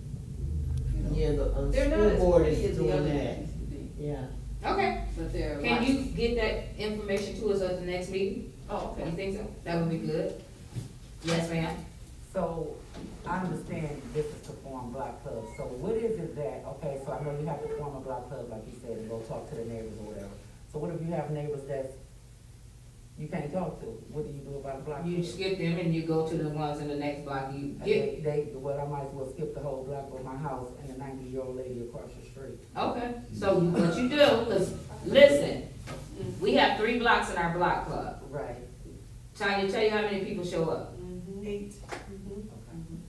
you know. Yeah, the They're not school as board pretty is as the doing other that. ones used to be, Yeah. Okay, but they're. can you licensed. get that information to us at the next meeting? Oh, You okay. think so? That would be good? Yes, ma'am? So, I understand this is to form block clubs, so what is it that, okay, so I know you have to form a block club, like you said, and go talk to the neighbors or whatever. So what if you have neighbors that you can't talk to? What do you do about a block club? You skip them and you go to the ones in the next block, you And get, well, I might as well skip the whole block of my house and the 90-year-old lady across the street. okay. So what you do, cause listen, we have 3 blocks in our block club. Right. Tanya, tell you how many people show up 8.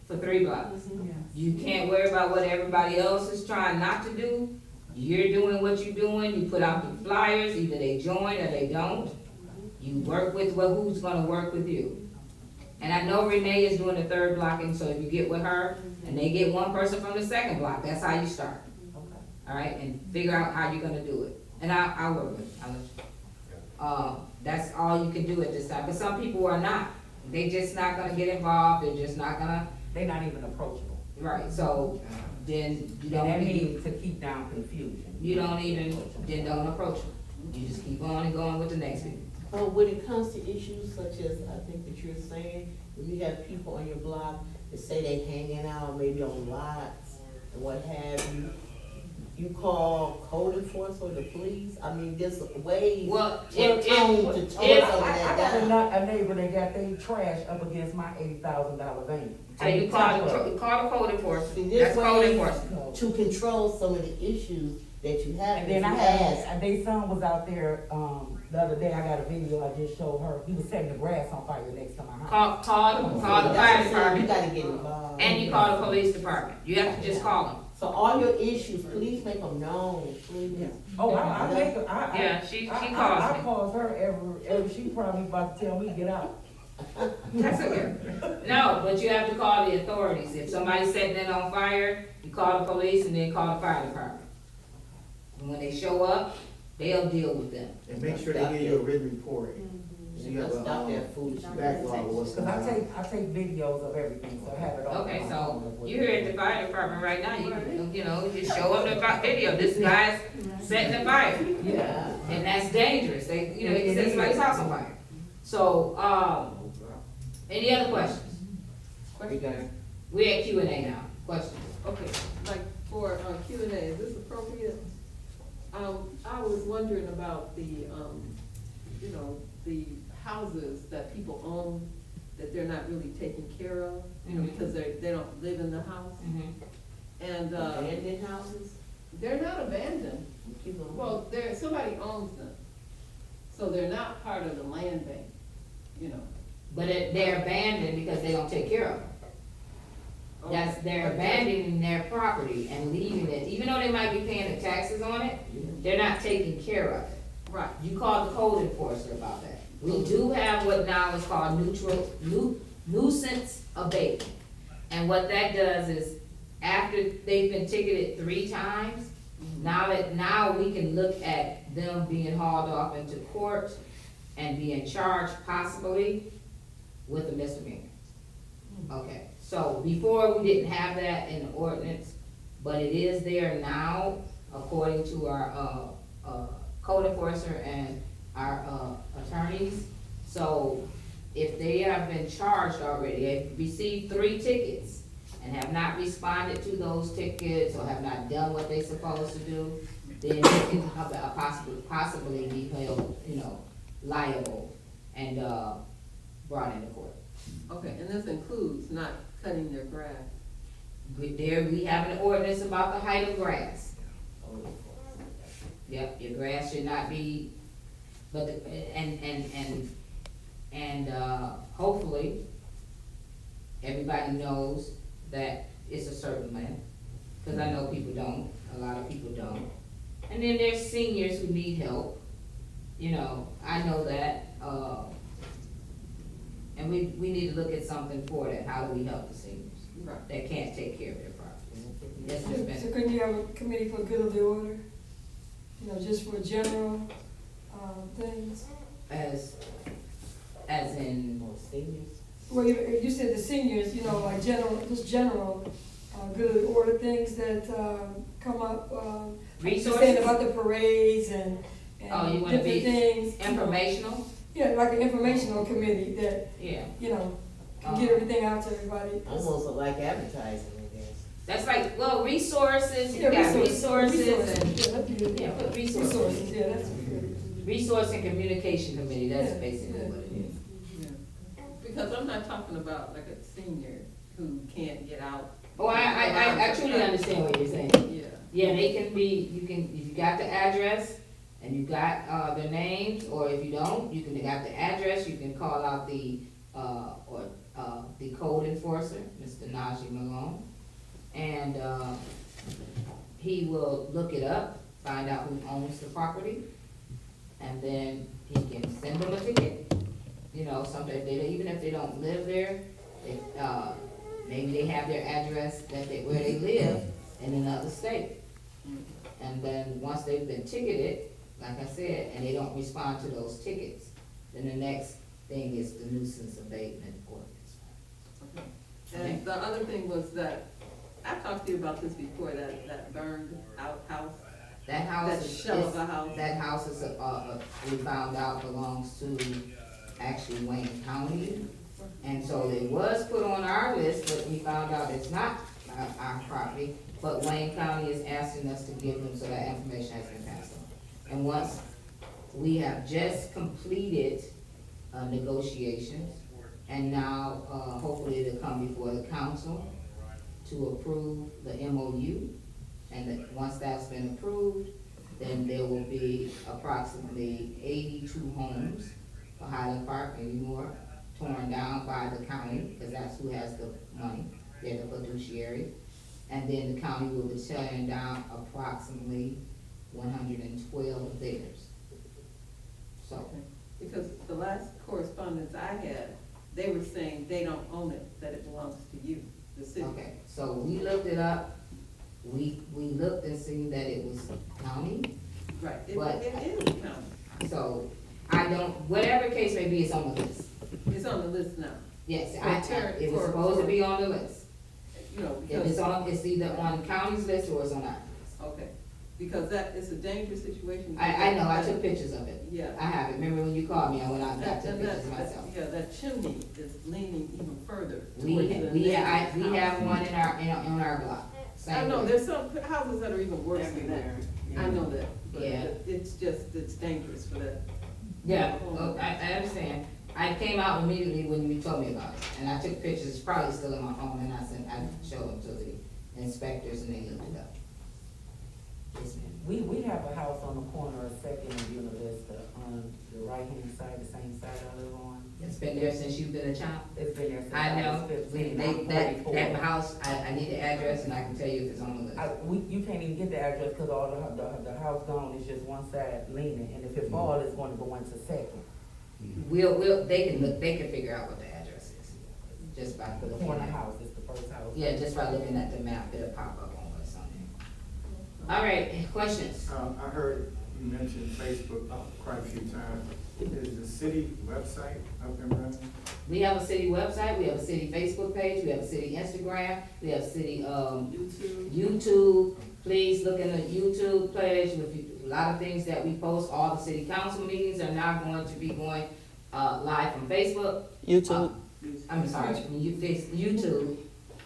for 3 blocks. Yeah. You can't worry about what everybody else is trying not to do. You're doing what you're doing, you put out the flyers, either they join or they don't. You work with, well, who's gonna work with you? And I know Renee is doing the 3rd blocking, so if you get with her, and they get one person from the 2nd block, that's how you start. Okay. All right, and figure out how you're gonna do it. And I'll work with you, I'll let you. That's all you can do at this time, but some people are not. They just not gonna get involved, they're just not gonna, They're not even approachable. right, so then you And that don't even, means to keep down confusion. you don't even, then don't approach them. You just keep on and going with the next people. But when it comes to issues such as, I think that you're saying, when you have people on your block that say they hanging out maybe on lots and what have you, you call code enforcement or the police? I mean, there's ways Well, to tone some of I that got down. a neighbor that got their trash up against my $80,000 van. So you call the code See, enforcement, there's that's code ways enforcement. to control some of the issues that you have. And then if I you had, ask. and their son was out there, the other day, I got a video I just showed her, he was setting the grass on fire next to my house. Call the That's fire what I'm saying, you department, gotta get involved. and you call the police department. You have to just call them. So all your issues, please make them known, please. Oh, I make her, Yeah, she I calls me. calls her every, she probably about to tell me, get out. That's okay. No, but you have to call the authorities. If somebody's setting it on fire, you call the police and then call the fire department. And when they show up, they'll deal with them. And make sure they give you a written report. So you have Let's stop a, that foolishness. backlog of what's Cause going on. I take videos of everything, so I have it all. Okay, on my so phone. you're here at the fire department right now, you know, just show up the video. This guy's setting the fire. Yeah. And that's dangerous. They, you know, they can set somebody's house on fire. So, any other questions? Question. We're at Q&A now. Questions? Okay, like for Q&A, is this appropriate? I was wondering about the, you know, the houses that people own that they're not really taking care of, you know, Mhm. because they don't live in the house. And, Abandoned houses? they're not abandoned. Keep them- Well, somebody owns them. So they're not part of the land bank, you know. But they're abandoned because they don't take care of them. That's, they're abandoning their property and leaving it, even though they might be paying the taxes on it, they're not taking care of it. Right. You call the code enforcer about that. We do have what now is called nuisance abatement. And what that does is, after they've been ticketed 3 times, now we can look at them being hauled off into court and being charged possibly with a misdemeanor. Okay, so before we didn't have that in the ordinance, but it is there now, according to our, code enforcer and our, attorneys. So if they have been charged already, they've received 3 tickets and have not responded to those tickets or have not done what they're supposed to do, then they can possibly be held, you know, liable and, brought into court. Okay, and this includes not cutting their grass. We have an ordinance about the height of grass. Yep, your grass should not be, but, hopefully, everybody knows that it's a certain length, cause I know people don't, a lot of people don't. And then there's seniors who need help, you know, I know that, and we need to look at something for that, how do we help the seniors Right. that can't take care of their property? That's just So been, couldn't you have a committee for good of the order? You know, just for general, things? as in, More seniors. Well, you said the seniors, you know, like general, just general good of the order things that, come up, just saying Resources? about the parades and Oh, you wanna different be things. informational? Yeah, like an informational committee that, Yeah. you know, can get everything out to everybody. Almost like advertising, I guess. That's like, well, resources, you Yeah, got resources and, Yeah, that'd be good. yeah, put resources. Resources, yeah, that's good. Resource and Communication Committee, that's Yeah, basically yeah. what it is. Yeah. Because I'm not talking about like a senior who can't get out. Oh, I truly understand what you're saying. Yeah. Yeah, they can be, you can, if you got the address and you got, their names, or if you don't, you can, got the address, you can call out the code enforcer, Mr. Najee Malone. And, he will look it up, find out who owns the property, and then he can send them a ticket. You know, sometimes they, even if they don't live there, if, maybe they have their address that they, where they live in another state. And then once they've been ticketed, like I said, and they don't respond to those tickets, then the next thing is the nuisance abatement ordinance. And the other thing was that, I talked to you about this before, that burned out house. That house That is, shell of a house. that house is, we found out belongs to actually Wayne County. And so it was put on our list, but we found out it's not our property, but Wayne County is asking us to give them, so that information has been passed on. And once we have just completed, negotiations, and now, hopefully it'll come before the council to approve the MOU. And that, once that's been approved, then there will be approximately 82 homes for Highland Park, maybe more, torn down by the county, because that's who has the money, they're the fiduciary. And then the county will be tearing down approximately 112 theirs. So, Because the last correspondence I had, they were saying they don't own it, that it belongs to you, the city. okay, so we looked it up, we looked and seen that it was county, Right, But- it is county. so I don't, whatever case may be, it's on the list. It's on the list now, Yes, For it was supposed to be on the list. you know, If because. it's on, it's either on county's list or it's on our list. Okay, because that is a dangerous situation. I know, I took pictures of it. Yeah. I have it, remember when you called me, I went out and got And took pictures myself. yeah, that chimney is leaning even further. We, towards the we neighbor's have house. one in our block. I Same know, way. there's some houses that are even worse than that. I know that, but Yeah. it's just, it's dangerous for that. Yeah, I understand. I came out immediately when you told me about it, and I took pictures, it's probably still in my phone, and I showed them to the inspectors, and they looked it up. Yes, ma'am. We have a house on the corner of Second and Buena Vista, on the right-hand side, the same side I live on. It's been there since you've been a child? It's been there since I I know, was 15. I'm that 44. house, I need the address, and I can tell you if it's on the list. You can't even get the address because all the house gone, it's just one side leaning, and if it fall, it's gonna go into Second. They can figure out what the address is, just by The looking corner at. house is the first house. Yeah, just by looking at the map, it'll pop up on what's on there. All right, questions? I heard you mention Facebook quite a few times. Is the city website up and running? We have a city website, we have a city Facebook page, we have a city Instagram, we have city, YouTube. Please look in the YouTube page with a lot of things that we post. All the city council meetings are now going to be going, live from Facebook. I'm sorry, from YouTube.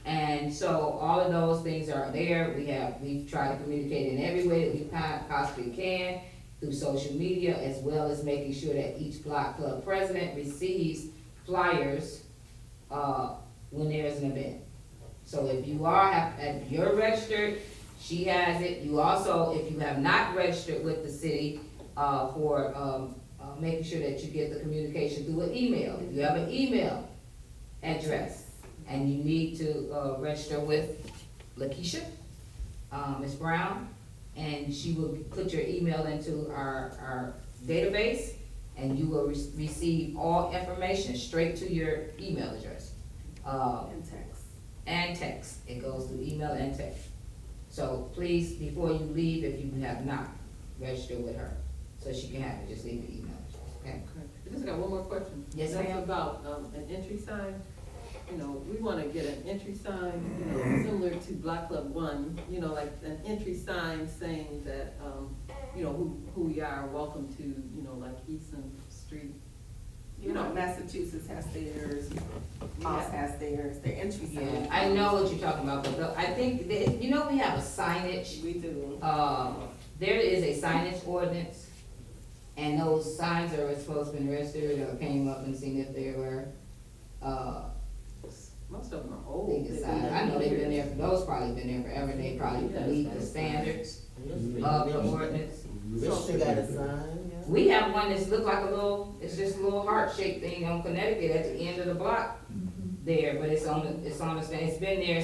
And so all of those things are there. We've tried to communicate in every way that we possibly can through social media, as well as making sure that each block club president receives flyers, when there's an event. So if you're registered, she has it. You also, if you have not registered with the city, for, making sure that you get the communication through an email. If you have an email address and you need to, register with Lakeisha, Ms. Brown, and she will put your email into our database, and you will receive all information straight to your email address. And text. And text, it goes through email and text. So please, before you leave, if you have not, register with her, so she can have it, just leave the email address, okay? I just got one more question. Yes, That's ma'am. about, an entry sign. you know, we wanna get an entry sign, you know, similar to Block Club One, you know, like an entry sign saying that, you know, who we are, welcome to, you know, like Easton Street. You know, Massachusetts has theirs, Mass has theirs, their entry Yeah, sign. I know what you're talking about, but I think, that, you know, we have a signage, We do. there is a signage ordinance, and those signs are supposed to be registered, or came up and seen if they were, Most of them are they old. decided, I know they've been there, those probably been there forever, they probably meet the standards of the ordinance. They got a sign, yeah. We have one that's look like a little, it's just a little heart-shaped thing on Connecticut at the end of the block there, but it's on the stand, it's been there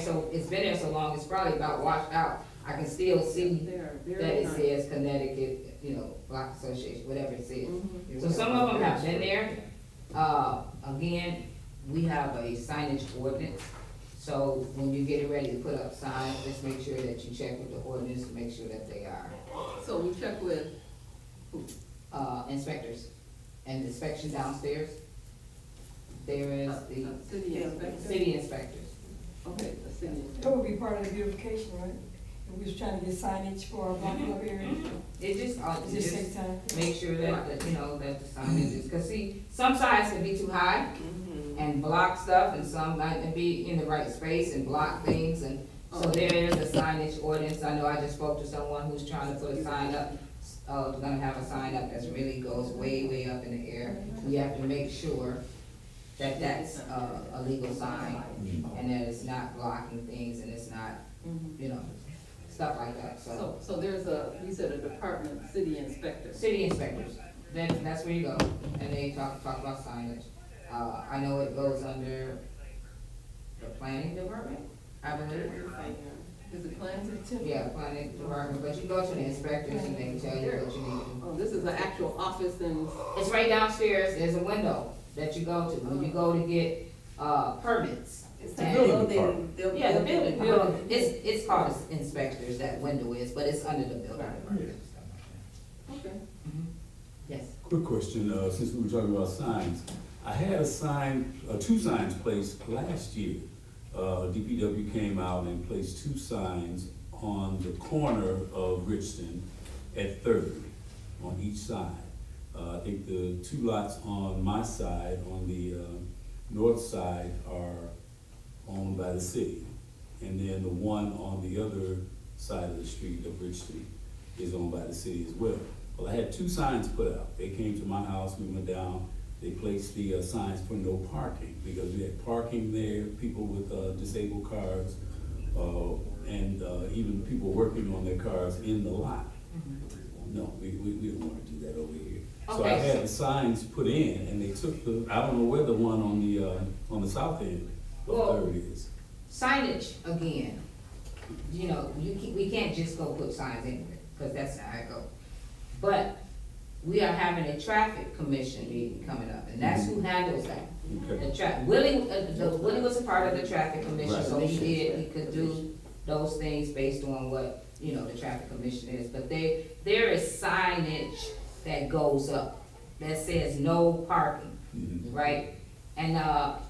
so long, it's probably about washed out. I can still see They're that very it nice. says Connecticut, you know, Block Association, whatever it says. Mhm. So some of them have been there. Again, we have a signage ordinance, so when you get ready to put up signs, just make sure that you check with the ordinance to make sure that they are, So we check with, who? inspectors. And the inspection downstairs, there is the City inspector? city inspectors. Okay, the city That inspector. would be part of the beautification, right? If we was trying to get signage for our block club area, It just, it just takes time. make sure that, you know, that the signage is, cause see, some signs can be too high and block stuff, and some might be in the right space and block things, and so there is a signage ordinance. I know I just spoke to someone who's trying to put a sign up, gonna have a sign up that's really goes way, way up in the air. We have to make sure that that's a legal sign, and that it's not blocking things, and it's not, Mhm. you know, stuff like that, so. So there's you said a department, city inspector. City inspectors, that's where you go, and they talk about signage. I know it goes under the planning department, I believe. Is it planned? Yeah, planning department, but you go to the inspectors and they can tell you what you need to do. Oh, this is an actual office and, It's right downstairs, there's a window that you go to, when you go to get, permits. It's the And- building, they'll Yeah, the build building, it's called inspectors, that window is, but it's under the building department. okay. Yes. Quick question, since we were talking about signs. I had a sign, two signs placed last year. DPW came out and placed two signs on the corner of Richton at Third, on each side. I think the two lots on my side, on the north side, are owned by the city. And then the one on the other side of the street of Richton is owned by the city as well. Well, I had two signs put out. They came to my house, we went down, they placed the signs for no parking, because we had parking there, people with disabled cars, and even people working on their cars in the lot. No, we don't wanna do that over here. So I Okay. had the signs put in, and they took I don't know where the one on the south end of Well- Third is. Signage, again, you know, we can't just go put signs anywhere, because that's not how it goes. But we are having a traffic commission meeting coming up, and that's who handles that. Okay. Willie was a part of the traffic commission, Right. so he could do those things based on what, you know, the traffic commission is. But there is signage that goes up that says no parking, Mhm. right? And,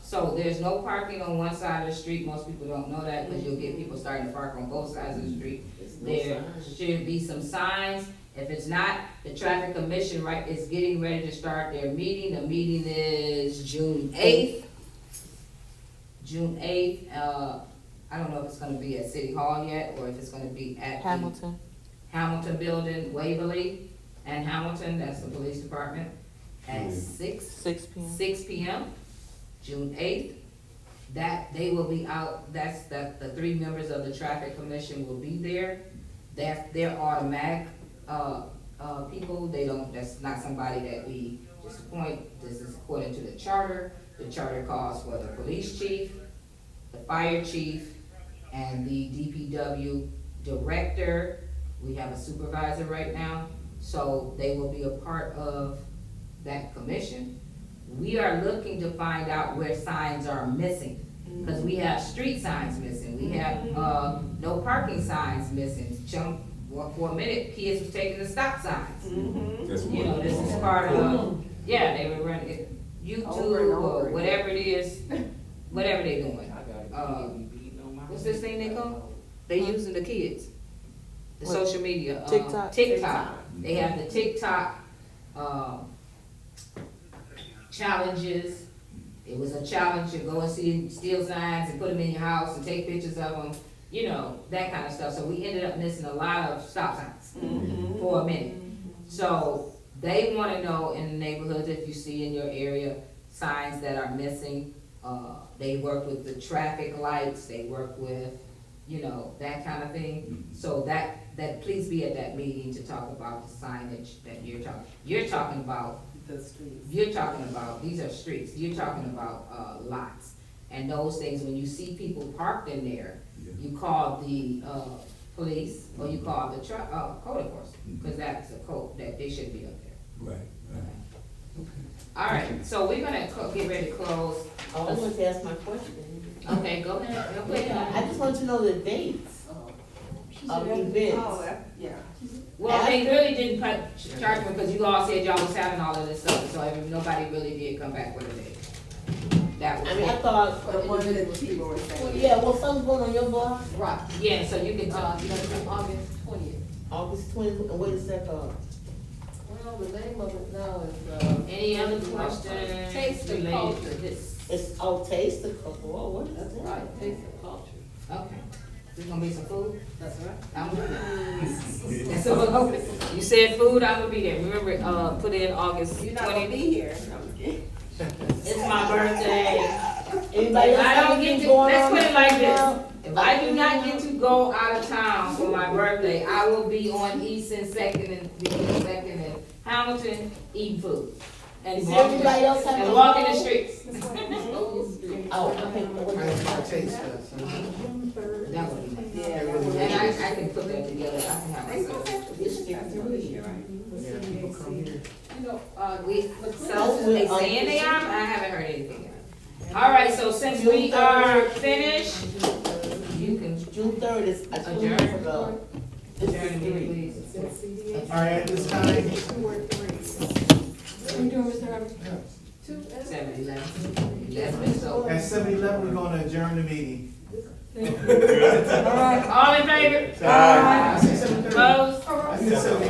so there's no parking on one side of the street, most people don't know that, because you'll get people starting to park on both sides of the street. There should be some signs. If it's not, the traffic commission, right, is getting ready to start their meeting. The meeting is June 8th. June 8th, I don't know if it's gonna be at City Hall yet, or if it's gonna be at the Hamilton Building, Waverly and Hamilton, that's the police department, at 6 p.m., June 8th. That, they will be out, the three members of the traffic commission will be there. They're automatic, people, that's not somebody that we just appoint. This is according to the charter. The charter calls for the police chief, the fire chief, and the DPW director. We have a supervisor right now, so they will be a part of that commission. We are looking to find out where signs are missing, because we have street signs missing, we have, no parking signs missing. For a minute, kids was taking the stop signs. That's You know, one. this is part of, yeah, they were running, Over and YouTube over or again. whatever it is, whatever they doing. What's this thing they call? They using the kids. The What? social media. TikTok? TikTok. They have the TikTok, challenges. It was a challenge to go and see, steal signs and put them in your house and take pictures of them, you know, that kind of stuff. So we ended up missing a lot of stop signs for a minute. So they wanna know in the neighborhoods, if you see in your area signs that are missing. They work with the traffic lights, they work with, you know, that kind of thing. So that please be at that meeting to talk about the signage that you're talking about. The streets. You're talking about, these are streets, you're talking about, lots. And those things, when you see people parked in there, you call the, police, or you call the code enforcement, because that's a code, that they should be up there. Right, right. Okay. All right, so we're gonna get ready to close. Oh, I want to ask my question. Okay, go ahead, go ahead. I just want to know the dates of events. Yeah. Well, they really didn't charge me, because you all said y'all was having all of this stuff, so nobody really did come back with a date. That was I mean, I it. thought, The one that people were saying. yeah, well, something's going on your block, Right, Yeah, so you can uh, talk. August 20th. August 20th, and what is that called? Well, the name of it now is, Any other questions? Taste of related Culture. to this? It's, oh, Taste the Couple, oh, what is That's that? right, Taste of Culture. Okay. There's gonna be some food? That's right. I'm gonna be there. So, you said food, I'm gonna be there. Remember, put in August You're not gonna 20th. be here. I'm kidding. It's my birthday. Anybody If else I have don't get anything to, going let's on put it like right now? this. If I do not get to go out of town for my birthday, I will be on East and Second and Hamilton eating food. And Does walking everybody the- else have and to walking the go? streets. Oh, okay, what is I that? taste that. That would be nice. Yeah. And I can put that together. I can have myself. Yeah, people come here. You know, So they saying they are, but I haven't heard anything yet. All right, so since we are finished, you can June 3rd is, I told you adjourn. ago. This is adjourn the 3. meeting, please. All right, at this time, What are you doing, Mr. Harvey? 7-11. So, at 7:11, we're gonna adjourn the meeting. All right. all in favor? I see 7:30. Opposed? I see 7:30.